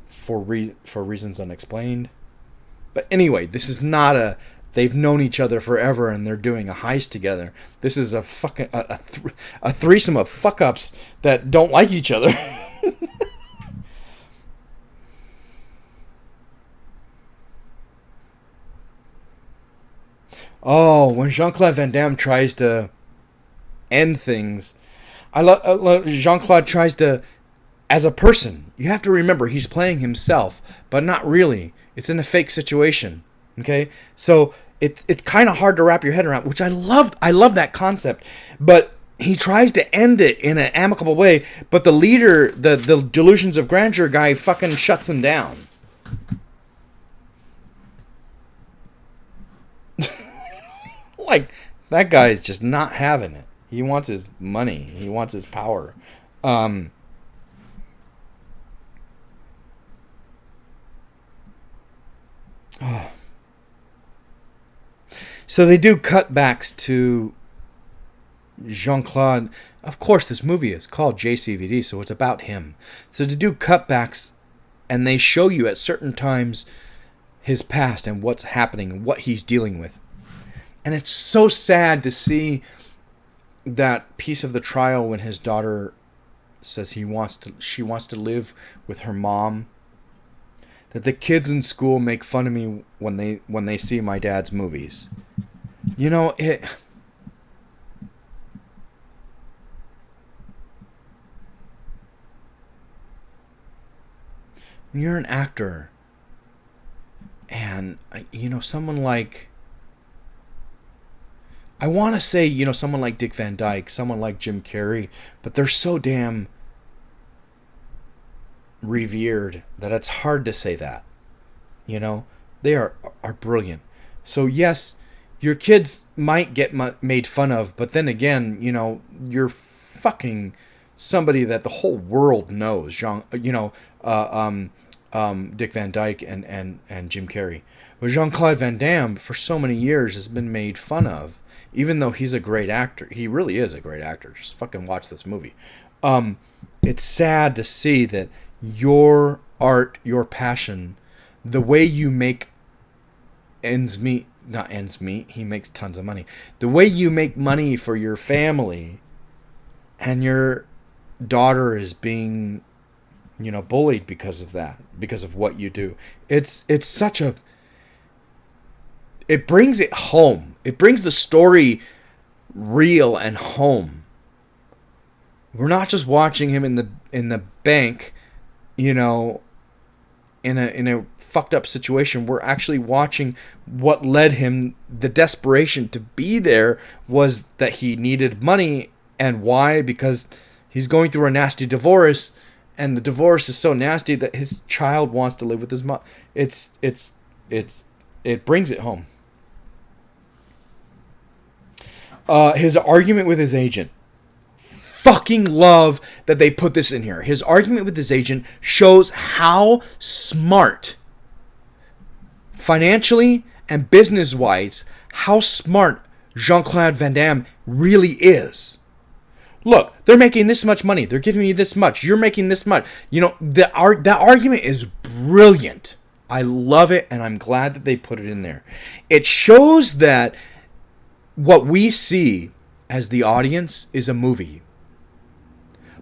for reasons unexplained. But anyway, this is not a... They've known each other forever and they're doing a heist together. This is a fucking a threesome of fuck-ups that don't like each other. Oh, when Jean-ClaudeVanDamme tries to end things, I love Jean-Claude tries to, as a person, you have to remember he's playing himself, but not really. It's in a fake situation. Okay, so it's kind of hard to wrap your head around, which I love that concept, but he tries to end it in an amicable way, but the leader, the delusions of grandeur guy, fucking shuts him down. Like, that guy is just not having it. He wants his money. He wants his power. So they do cutbacks to Jean-Claude. Of course, this movie is called JCVD, so it's about him. So to do cutbacks, and they show you at certain times his past and what's happening and what he's dealing with. And it's so sad to see that piece of the trial when his daughter says she wants to live with her mom. That the kids in school make fun of me when they see my dad's movies. When you're an actor and someone like, I want to say, someone like Dick Van Dyke, someone like Jim Carrey, but they're so damn revered that it's hard to say that. They are brilliant. So yes, your kids might get made fun of, but then again, you're fucking somebody that the whole world knows. Dick Van Dyke and Jim Carrey. But Jean-ClaudeVanDamme for so many years has been made fun of, even though he's a great actor. He really is a great actor. Just fucking watch this movie. It's sad to see that your art, your passion, the way you make not ends meet, he makes tons of money. The way you make money for your family and your daughter is being, bullied because of that, because of what you do. It's such a... It brings it home. It brings the story real and home. We're not just watching him in the bank, in a fucked up situation. We're actually watching what led him, the desperation to be there was that he needed money. And why? Because he's going through a nasty divorce, and the divorce is so nasty that his child wants to live with his mom. It brings it home. His argument with his agent. Fucking love that they put this in here. His argument with his agent shows how smart, financially and business-wise, how smart Jean-ClaudeVanDamme really is. Look, they're making this much money. They're giving me this much. You're making this much. That argument is brilliant. I love it, and I'm glad that they put it in there. It shows that what we see as the audience is a movie.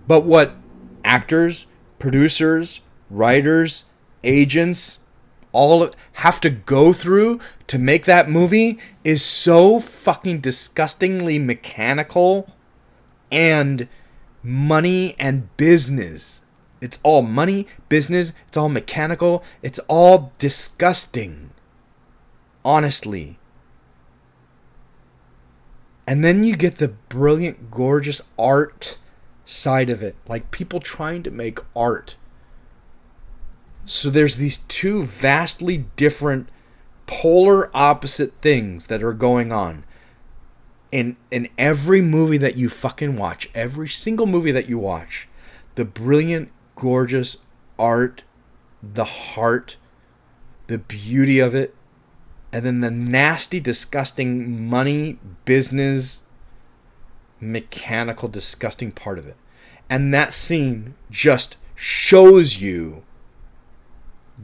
But what actors, producers, writers, agents, all have to go through to make that movie is so fucking disgustingly mechanical and money and business. It's all money, business, it's all mechanical, it's all disgusting. Honestly. And then you get the brilliant, gorgeous art side of it. Like people trying to make art. So there's these two vastly different, polar opposite things that are going on. In every movie that you fucking watch, every single movie that you watch, the brilliant, gorgeous art, the heart, the beauty of it, and then the nasty, disgusting money, business, mechanical, disgusting part of it. And that scene just shows you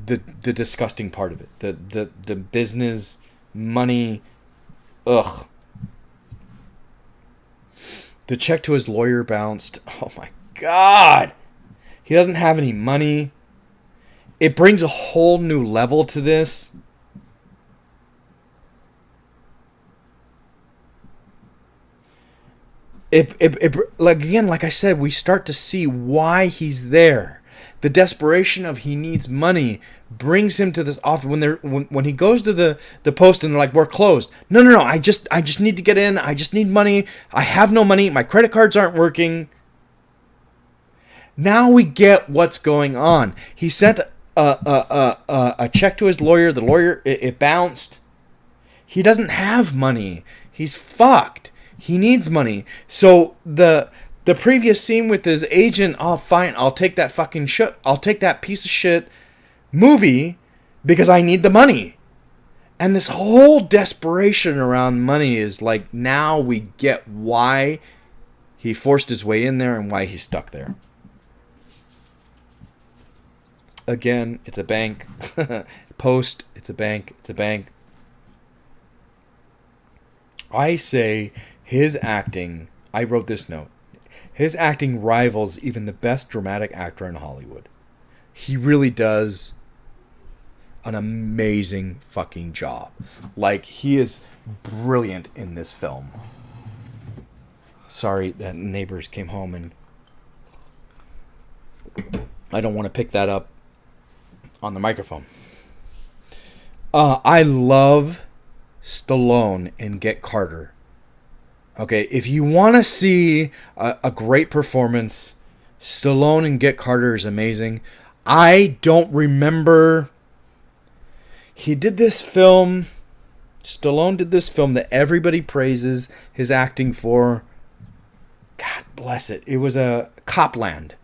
the disgusting part of it. The business, money, ugh. The check to his lawyer bounced. Oh my God. He doesn't have any money. It brings a whole new level to this. Like again, like I said, we start to see why he's there. The desperation of he needs money brings him to this office. When he goes to the post and they're like, we're closed. No. I just need to get in. I just need money. I have no money. My credit cards aren't working. Now we get what's going on. He sent a check to his lawyer. The lawyer, it bounced. He doesn't have money. He's fucked. He needs money. So the previous scene with his agent, oh fine, I'll take that fucking shit. I'll take that piece of shit movie because I need the money. And this whole desperation around money is like, now we get why he forced his way in there and why he's stuck there. Again, it's a bank. Post, it's a bank. It's a bank. I say his acting, I wrote this note, his acting rivals even the best dramatic actor in Hollywood. He really does an amazing fucking job. Like, he is brilliant in this film. Sorry that neighbors came home and I don't want to pick that up on the microphone. I love Stallone in Get Carter. Okay, if you want to see a great performance, Stallone in Get Carter is amazing. I don't remember. He did this film. Stallone did this film that everybody praises his acting for. God bless it. It was a Copland.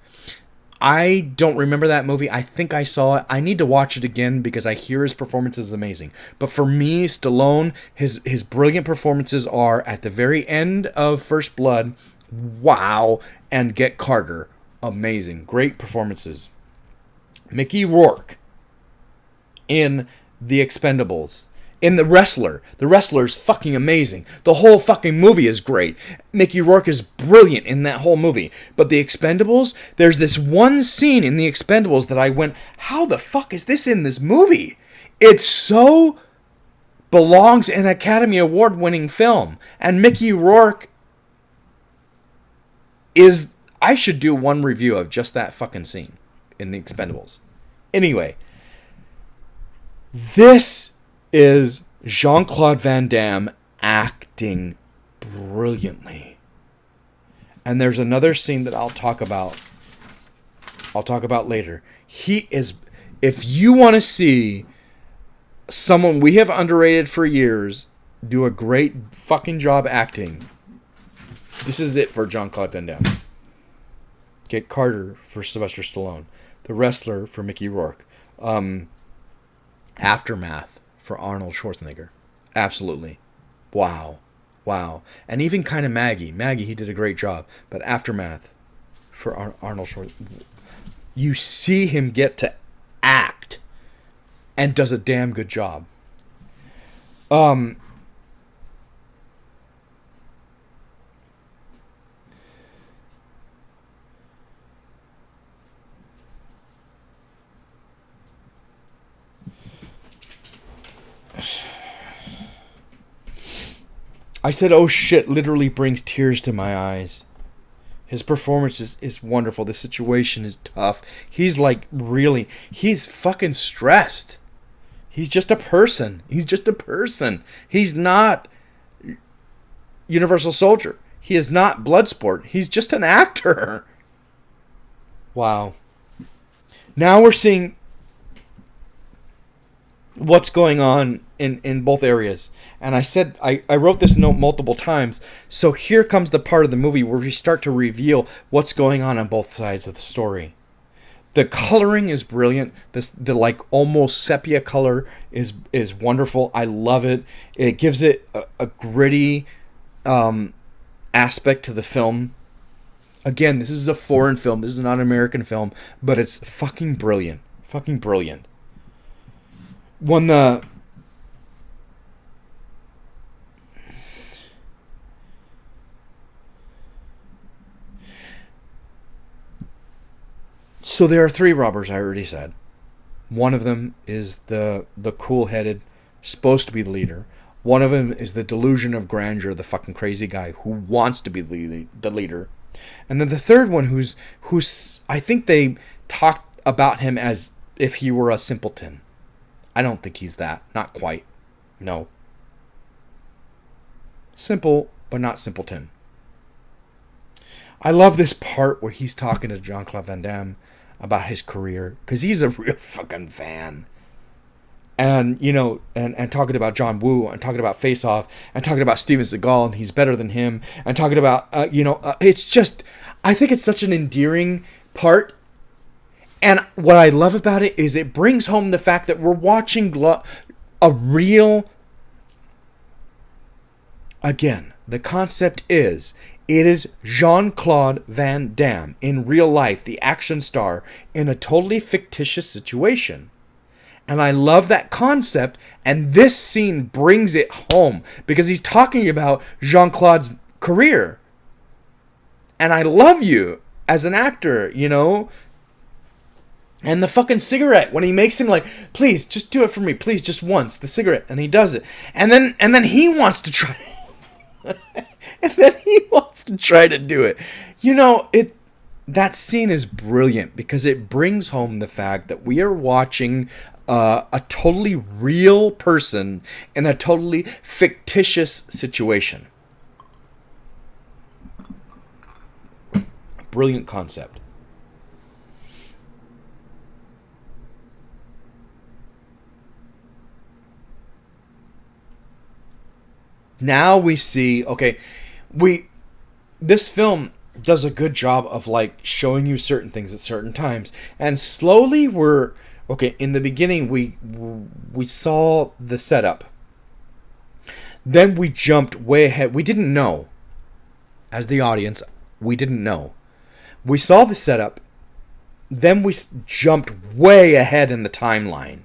I don't remember that movie. I think I saw it. I need to watch it again because I hear his performance is amazing. But for me, Stallone, his brilliant performances are at the very end of First Blood, wow, and Get Carter, amazing. Great performances. Mickey Rourke in The Expendables. In The Wrestler. The Wrestler's fucking amazing. The whole fucking movie is great. Mickey Rourke is brilliant in that whole movie. But The Expendables, there's this one scene in The Expendables that I went, how the fuck is this in this movie? It so belongs in an Academy Award winning film. And Mickey Rourke is... I should do one review of just that fucking scene in The Expendables. Anyway. This is Jean-Claude Van Damme acting brilliantly. And there's another scene that I'll talk about later. He is, if you want to see someone we have underrated for years do a great fucking job acting, this is it for Jean-Claude Van Damme. Get Carter for Sylvester Stallone. The Wrestler for Mickey Rourke. Aftermath for Arnold Schwarzenegger. Absolutely. Wow. And even kind of Maggie. Maggie, he did a great job. But Aftermath for Arnold Schwarzenegger. You see him get to act. And does a damn good job. I said, oh shit, literally brings tears to my eyes. His performance is wonderful. The situation is tough. He's like he's fucking stressed. He's just a person. He's just a person. He's not Universal Soldier. He is not Bloodsport. He's just an actor. Wow. Now we're seeing what's going on in both areas. And I said, I wrote this note multiple times. So here comes the part of the movie where we start to reveal what's going on both sides of the story. The coloring is brilliant. The like almost sepia color is wonderful. I love it. It gives it a gritty aspect to the film. Again, this is a foreign film. This is not an American film, but it's fucking brilliant. Fucking brilliant. When So there are 3 robbers, I already said. One of them is the cool-headed, supposed to be the leader. One of them is the delusion of grandeur, the fucking crazy guy who wants to be the leader. And then the third one who's I think they talked about him as if he were a simpleton. I don't think he's that. Not quite. No. Simple, but not simpleton. I love this part where he's talking to Jean-ClaudeVanDamme about his career, because he's a real fucking fan. And, you know, and talking about John Woo, and talking about Face Off, and talking about Steven Seagal, and he's better than him, and talking about, it's just, I think it's such an endearing part. And what I love about it is it brings home the fact that we're watching a real, again, the concept is, it is Jean-Claude Van Damme in real life, the action star, in a totally fictitious situation. And I love that concept, and this scene brings it home, because he's talking about Jean-Claude's career. And I love you as an actor, you know? And the fucking cigarette, when he makes him like, please, just do it for me, please, just once, the cigarette, and he does it. And then he wants to try and then he wants to try to do it. You know, that scene is brilliant because it brings home the fact that we are watching a totally real person in a totally fictitious situation. Brilliant concept. Now we see, okay, this film does a good job of like showing you certain things at certain times, and slowly in the beginning we saw the setup, then we jumped way ahead. We didn't know, as the audience, we didn't know. We saw the setup, then we jumped way ahead in the timeline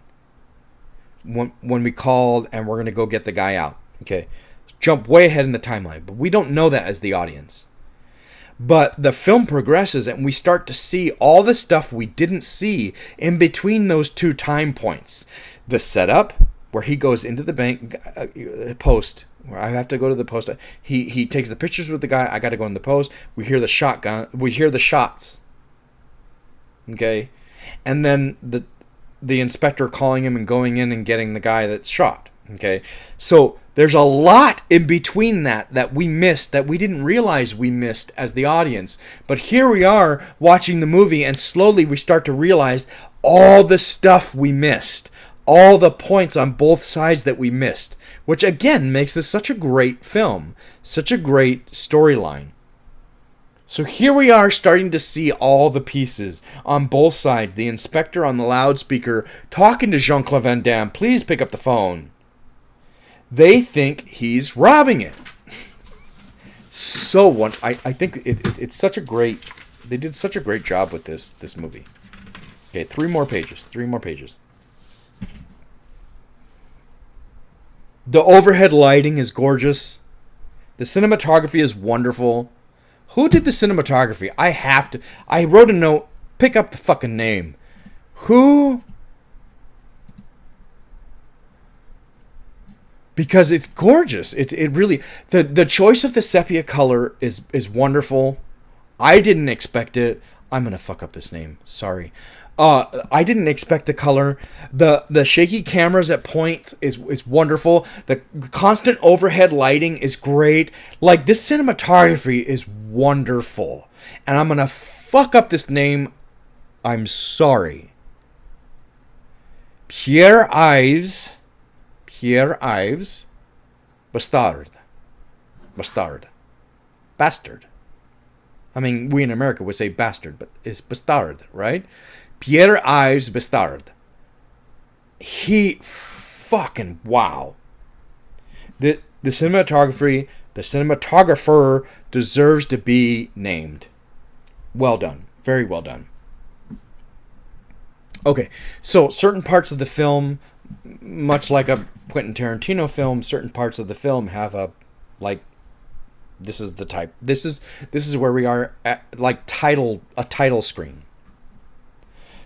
when we called and we're going to go get the guy out. Okay. Jump way ahead in the timeline, but we don't know that as the audience. But the film progresses and we start to see all the stuff we didn't see in between those 2 time points. The setup, where he goes into the bank post, where I have to go to the post. He takes the pictures with the guy. I got to go in the post. We hear the shotgun. We hear the shots. Okay, and then the inspector calling him and going in and getting the guy that's shot. Okay, so there's a lot in between that we missed, that we didn't realize we missed as the audience. But here we are watching the movie, and slowly we start to realize all the stuff we missed, all the points on both sides that we missed, which again makes this such a great film, such a great storyline. So here we are starting to see all the pieces on both sides. The inspector on the loudspeaker talking to Jean-ClaudeVanDamme, please pick up the phone. They think he's robbing it. I think it's such a great. They did such a great job with this movie. Okay, 3 more pages. The overhead lighting is gorgeous. The cinematography is wonderful. Who did the cinematography? I wrote a note. Pick up the fucking name. Who? Because it's gorgeous. It really, the choice of the sepia color is wonderful. I didn't expect it. I'm going to fuck up this name. Sorry. I didn't expect the color. The shaky cameras at points is wonderful. The constant overhead lighting is great. Like, this cinematography is wonderful. And I'm going to fuck up this name. I'm sorry. Pierre-Yves Bastard. I mean, we in America would say bastard, but it's Bastard, right? Pierre-Yves Bastard. He fucking wow. The cinematography, the cinematographer deserves to be named. Well done. Very well done. Okay, so certain parts of the film, much like a Quentin Tarantino film, certain parts of the film have a, like, this is the type. This is where we are at, like, a title screen.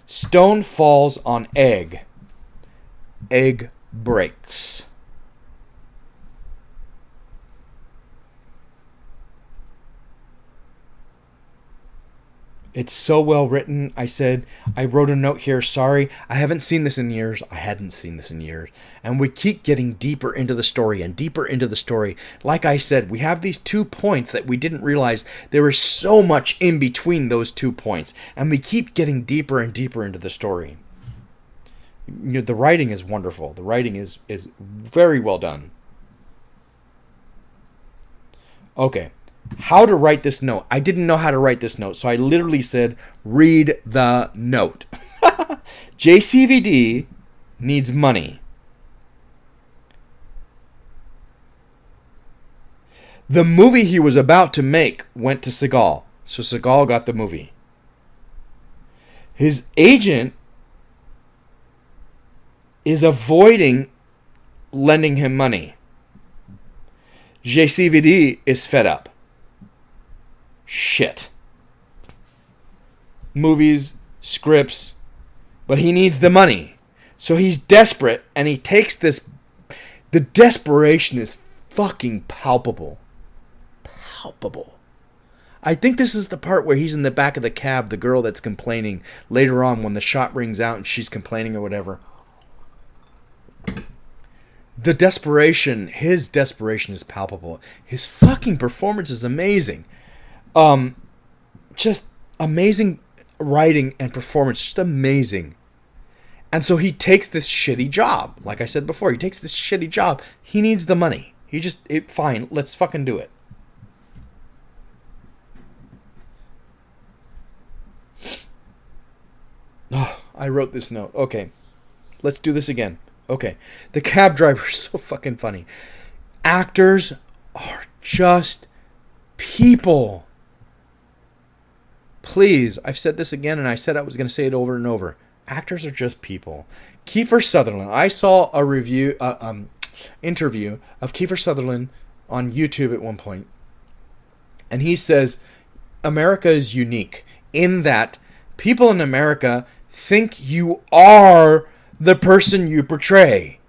Stone falls on egg. Egg breaks. It's so well written. I wrote a note here. Sorry, I haven't seen this in years. I hadn't seen this in years. And we keep getting deeper into the story and deeper into the story. Like I said, we have these 2 points that we didn't realize there is so much in between those 2 points. And we keep getting deeper and deeper into the story. You know, the writing is wonderful. The writing is very well done. Okay. How to write this note. I didn't know how to write this note, so I literally said, read the note. JCVD needs money. The movie he was about to make went to Seagal, so Seagal got the movie. His agent is avoiding lending him money. JCVD is fed up. Shit. Movies, scripts, but he needs the money. So he's desperate, and he takes this. The desperation is fucking palpable. Palpable. I think this is the part where he's in the back of the cab, the girl that's complaining later on when the shot rings out and she's complaining or whatever. The desperation, his desperation is palpable. His fucking performance is amazing. Just amazing writing and performance, just amazing. And so he takes this shitty job. Like I said before, he takes this shitty job. He needs the money. Fine, let's fucking do it. Oh, I wrote this note. Okay, let's do this again. Okay, the cab driver is so fucking funny. Actors are just people. Please, I've said this again, and I said I was going to say it over and over. Actors are just people. Kiefer Sutherland. I saw a interview of Kiefer Sutherland on YouTube at one point, and he says America is unique in that people in America think you are the person you portray,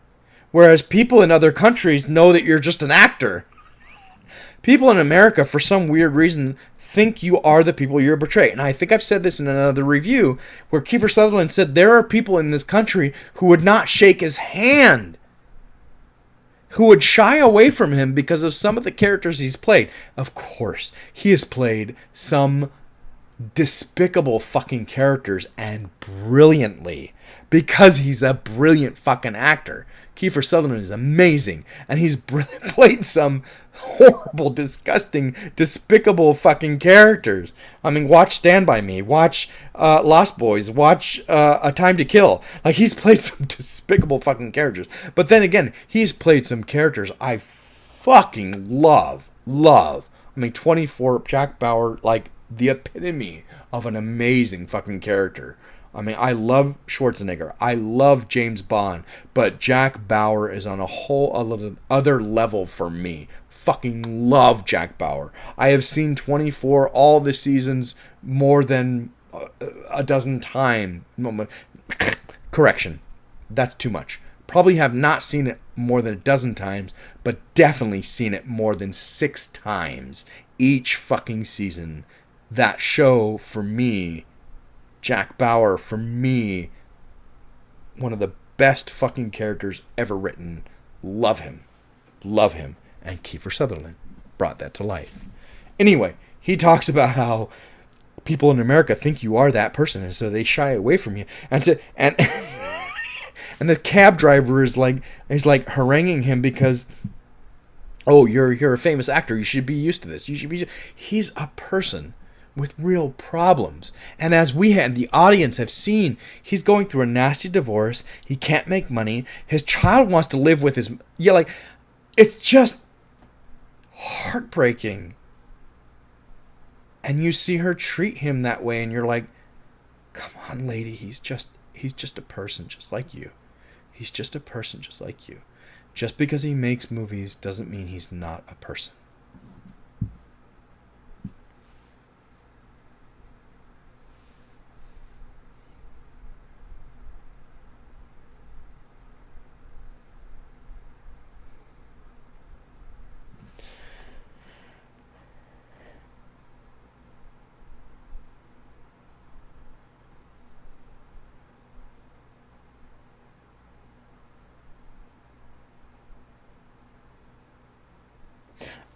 whereas people in other countries know that you're just an actor. People in America, for some weird reason, think you are the people you portray. And I think I've said this in another review where Kiefer Sutherland said there are people in this country who would not shake his hand, who would shy away from him because of some of the characters he's played. Of course, he has played some despicable fucking characters, and brilliantly, because he's a brilliant fucking actor. Kiefer Sutherland is amazing, and he's played some horrible, disgusting, despicable fucking characters. I mean, watch Stand By Me, watch Lost Boys, watch A Time to Kill. Like, he's played some despicable fucking characters. But then again, he's played some characters I fucking love. I mean, 24, Jack Bauer, like, the epitome of an amazing fucking character. I mean, I love Schwarzenegger. I love James Bond. But Jack Bauer is on a whole other level for me. Fucking love Jack Bauer. I have seen 24 all the seasons more than a dozen times. Correction. That's too much. Probably have not seen it more than a dozen times, but definitely seen it more than 6 times each fucking season. that show, for me, Jack Bauer, for me, one of the best fucking characters ever written. Love him. Love him. And Kiefer Sutherland brought that to life. Anyway, he talks about how people in America think you are that person, and so they shy away from you. And and the cab driver is like haranguing him because, oh, you're a famous actor. You should be used to this. You should be. He's a person with real problems. And as we had, the audience have seen, he's going through a nasty divorce. He can't make money. His child wants to live with his... Yeah, like, it's just heartbreaking. And you see her treat him that way, and you're like, come on, lady, he's just a person just like you. He's just a person just like you. Just because he makes movies doesn't mean he's not a person.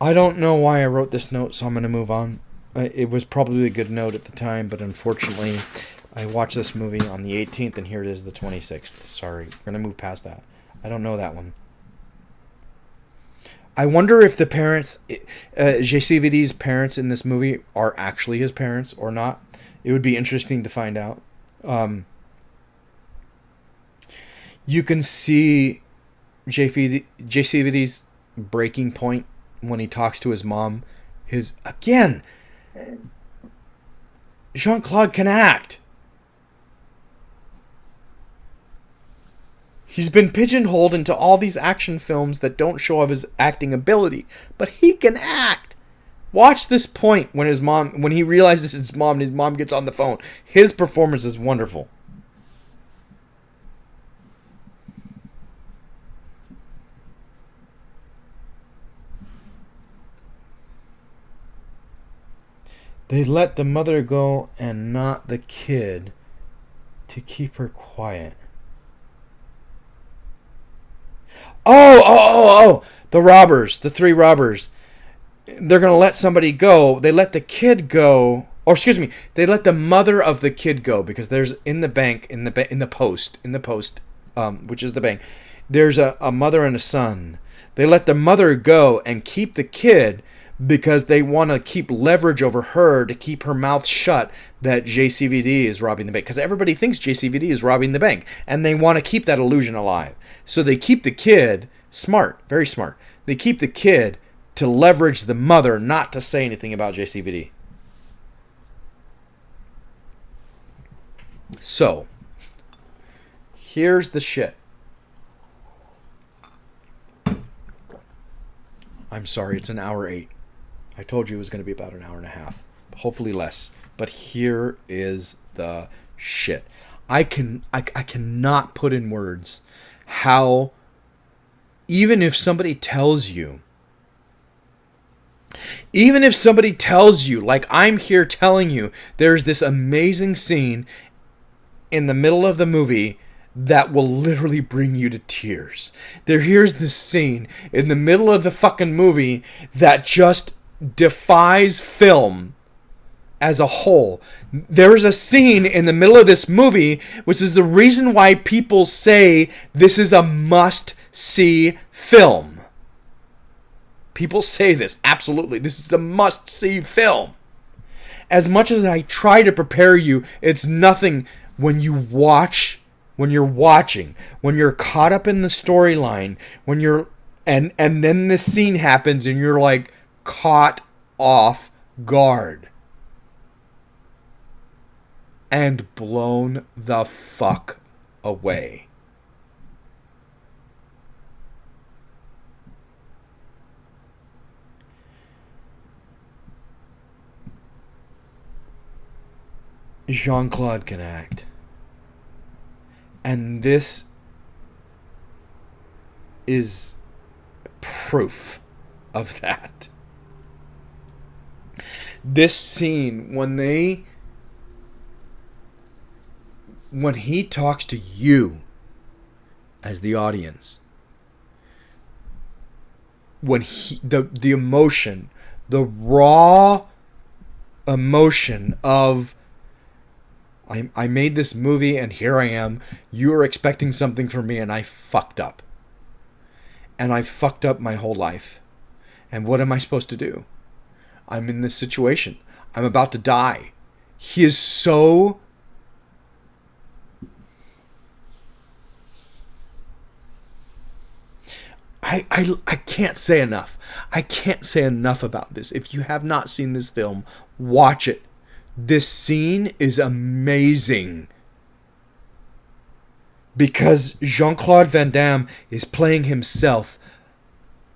I don't know why I wrote this note, so I'm going to move on. It was probably a good note at the time, but unfortunately, I watched this movie on the 18th, and here it is, the 26th. Sorry, we're going to move past that. I don't know that one. I wonder if the parents, JCVD's parents in this movie are actually his parents or not. It would be interesting to find out. You can see JCVD's breaking point when he talks to his mom. Again, Jean-Claude can act. He's been pigeonholed into all these action films that don't show off his acting ability, but he can act. Watch this point when he realizes it's his mom and his mom gets on the phone. His performance is wonderful. They let the mother go and not the kid to keep her quiet. Oh! The robbers, the three robbers. They're going to let somebody go. They let the kid go. Or excuse me, they let the mother of the kid go because there's in the bank, in the post, which is the bank. There's a mother and a son. They let the mother go and keep the kid because they want to keep leverage over her to keep her mouth shut that JCVD is robbing the bank. Because everybody thinks JCVD is robbing the bank. And they want to keep that illusion alive. So they keep the kid, smart, very smart. They keep the kid to leverage the mother not to say anything about JCVD. So, here's the shit. I'm sorry, it's an hour 8. I told you it was going to be about an hour and a half. Hopefully less. But here is the shit. I cannot put in words how, even if somebody tells you, like I'm here telling you, there's this amazing scene in the middle of the movie that will literally bring you to tears. Here's this scene in the middle of the fucking movie that just defies film as a whole. There's a scene in the middle of this movie, which is the reason why people say this is a must-see film. People say this, absolutely. This is a must-see film. As much as I try to prepare you, it's nothing when you're watching, when you're caught up in the storyline, when you're, and then this scene happens and you're like caught off guard and blown the fuck away. Jean-Claude can act. And this is proof of that. This scene, when he talks to you as the audience, when the emotion, the raw emotion of, I made this movie and here I am, you were expecting something from me and I fucked up. And I fucked up my whole life. And what am I supposed to do? I'm in this situation. I'm about to die. He is so... I can't say enough. I can't say enough about this. If you have not seen this film, watch it. This scene is amazing. Because Jean-Claude Van Damme is playing himself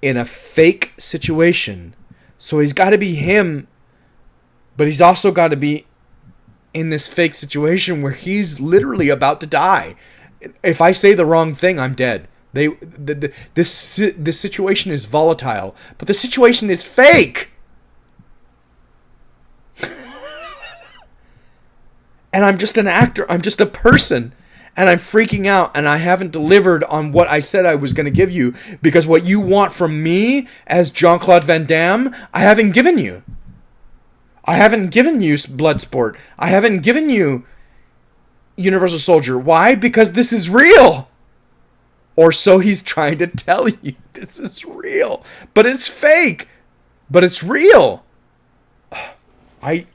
in a fake situation. So he's got to be him, but he's also got to be in this fake situation where he's literally about to die. If I say the wrong thing, I'm dead. This situation is volatile, but the situation is fake. And I'm just an actor. I'm just a person. And I'm freaking out, and I haven't delivered on what I said I was going to give you, because what you want from me as Jean-Claude Van Damme, I haven't given you. I haven't given you Bloodsport. I haven't given you Universal Soldier. Why? Because this is real. Or so he's trying to tell you. This is real. But it's fake. But it's real. I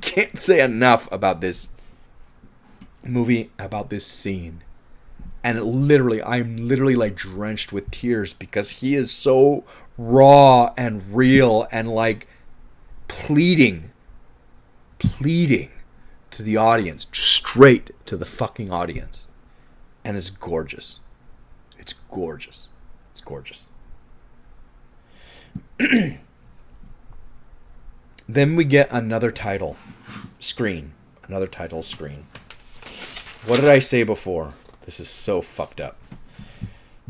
can't say enough about this movie, about this scene. And I'm literally like drenched with tears because he is so raw and real and like pleading to the audience, straight to the fucking audience. And it's gorgeous. It's gorgeous. It's gorgeous. Then we get another title screen. What did I say before? This is so fucked up.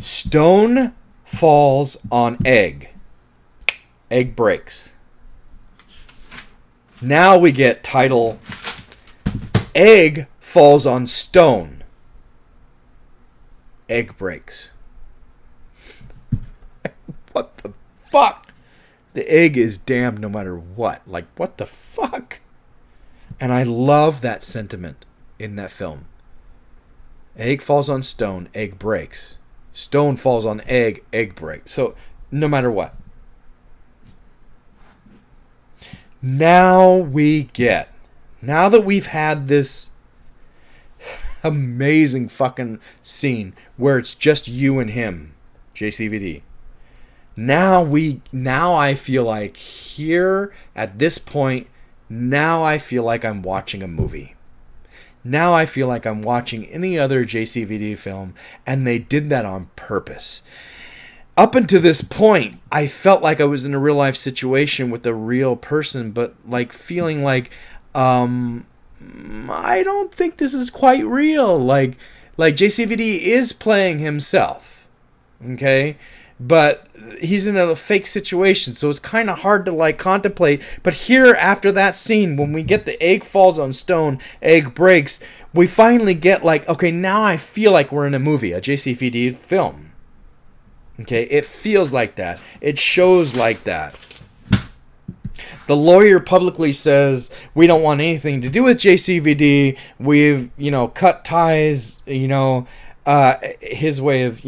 Stone falls on egg. Egg breaks. Now we get title Egg falls on stone. Egg breaks. What the fuck? The egg is damned no matter what. Like, what the fuck? And I love that sentiment in that film. Egg falls on stone, egg breaks. Stone falls on egg, egg breaks. So, no matter what. Now that we've had this amazing fucking scene where it's just you and him, JCVD. Now I feel like here at this point, now I feel like I'm watching a movie. Now I feel like I'm watching any other JCVD film, and they did that on purpose. Up until this point, I felt like I was in a real life situation with a real person, but like feeling like, I don't think this is quite real. Like JCVD is playing himself, okay? But he's in a fake situation, so it's kind of hard to like contemplate. But here, after that scene, when we get the egg falls on stone, egg breaks, we finally get like, okay, now I feel like we're in a movie, a JCVD film. Okay, it feels like that. It shows like that. The lawyer publicly says, we don't want anything to do with JCVD. We've, cut ties, his way of,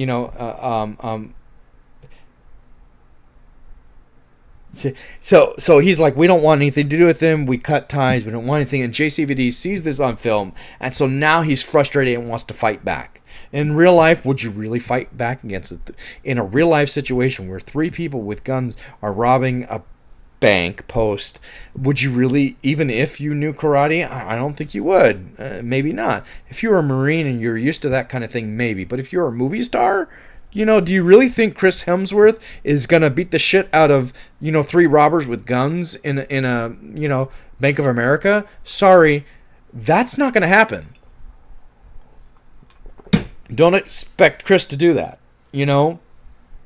So he's like, we don't want anything to do with him. We cut ties. We don't want anything. And JCVD sees this on film. And so now he's frustrated and wants to fight back. In real life, would you really fight back against it? In a real life situation where 3 people with guns are robbing a bank post, would you really, even if you knew karate? I don't think you would. Maybe not. If you're a Marine and you're used to that kind of thing, maybe. But if you're a movie star, do you really think Chris Hemsworth is going to beat the shit out of, 3 robbers with guns in a Bank of America? Sorry, that's not going to happen. Don't expect Chris to do that,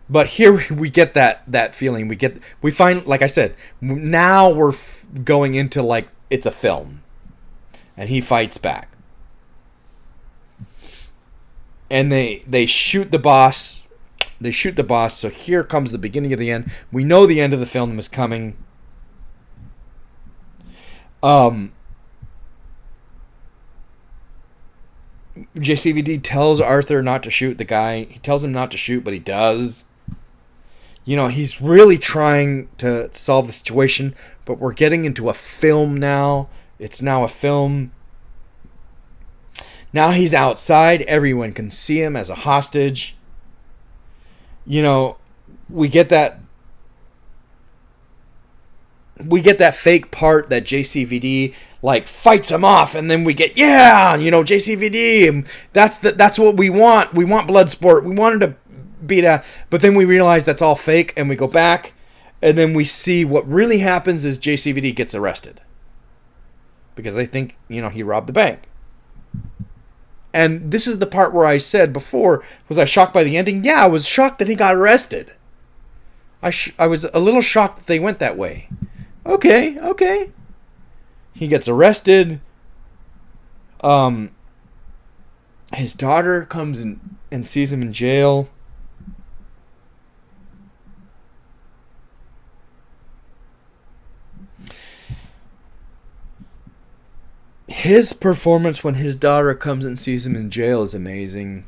But here we get that feeling. We find, like I said, now we're going into like it's a film, and he fights back, and they shoot the boss. They shoot the boss. So here comes the beginning of the end. We know the end of the film is coming. JCVD tells Arthur not to shoot the guy. He tells him not to shoot, but he does. You know, he's really trying to solve the situation, but we're getting into a film now. It's now a film. Now he's outside. Everyone can see him as a hostage. You know, we get that fake part that JCVD like fights him off, and then we get JCVD, and that's what we want. We want Bloodsport. We wanted to beat a, but then we realize that's all fake, and we go back, and then we see what really happens is JCVD gets arrested because they think he robbed the bank. And this is the part where I said before, was I shocked by the ending? Yeah, I was shocked that he got arrested. I was a little shocked that they went that way. Okay. He gets arrested. His daughter comes and sees him in jail. His performance when his daughter comes and sees him in jail is amazing.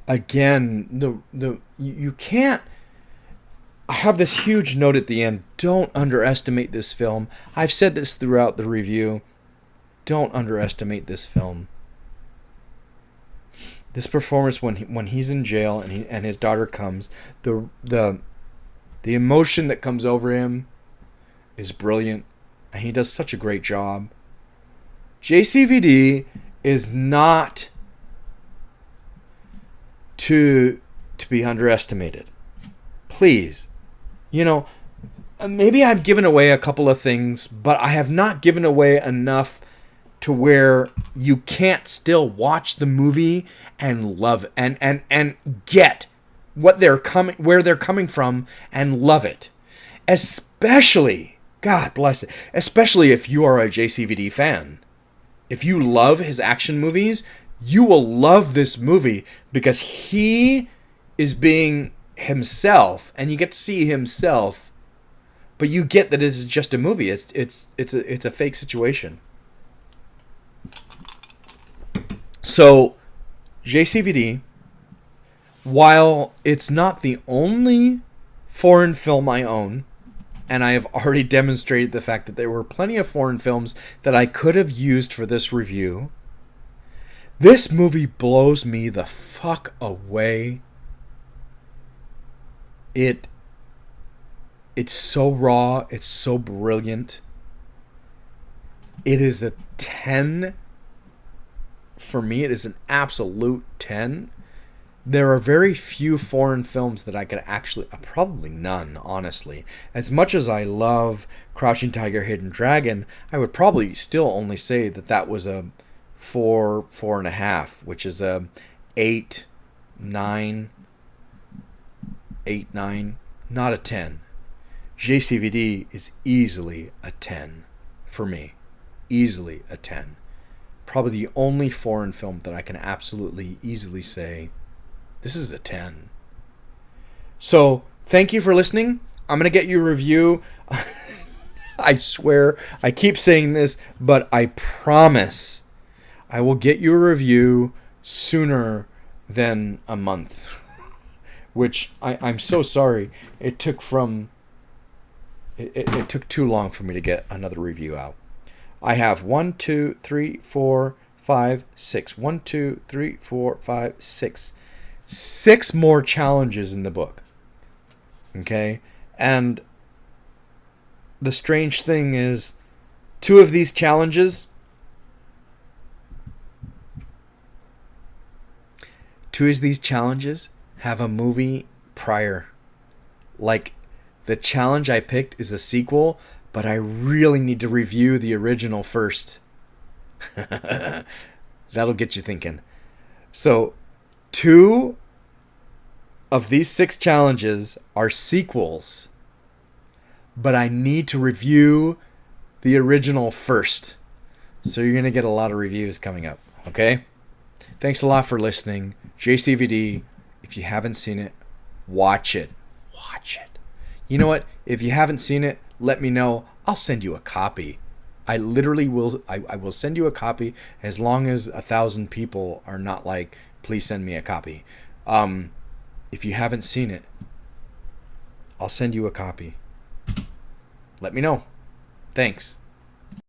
Again, you can't. I have this huge note at the end. Don't underestimate this film. I've said this throughout the review. Don't underestimate this film. This performance when he's in jail and his daughter comes, the emotion that comes over him is brilliant, and he does such a great job. JCVD is not to be underestimated. Please. Maybe I've given away a couple of things, but I have not given away enough to where you can't still watch the movie and love and get where they're coming from and love it. Especially, God bless it, especially if you are a JCVD fan. If you love his action movies, you will love this movie because he is being himself, and you get to see himself, but you get that it's just a movie. It's a fake situation. So, JCVD, while it's not the only foreign film I own, and I have already demonstrated the fact that there were plenty of foreign films that I could have used for this review, this movie blows me the fuck away. It's so raw. It's so brilliant. It is a 10. For me, it is an absolute 10. There are very few foreign films that I could actually... probably none, honestly. As much as I love Crouching Tiger, Hidden Dragon, I would probably still only say that was a 4.5, which is a 8, 9, not a 10. JCVD is easily a 10 for me. Easily a 10. Probably the only foreign film that I can absolutely easily say, this is a 10. So, thank you for listening. I'm going to get you a review. I swear, I keep saying this, but I promise I will get you a review sooner than a month. Which, I'm so sorry. It took it took too long for me to get another review out. I have 1, 2, 3, 4, 5, 6. 1, 2, 3, 4, 5, 6. 6 more challenges in the book. Okay? And the strange thing is, 2 of these challenges have a movie prior. Like, the challenge I picked is a sequel, but I really need to review the original first. That'll get you thinking. So, 2 of these 6 challenges are sequels, but I need to review the original first. So you're going to get a lot of reviews coming up, okay? Thanks a lot for listening. JCVD, if you haven't seen it, watch it. Watch it. You know what? If you haven't seen it, let me know. I'll send you a copy. I literally will. I will send you a copy as long as 1,000 people are not like, please send me a copy. If you haven't seen it, I'll send you a copy. Let me know. Thanks.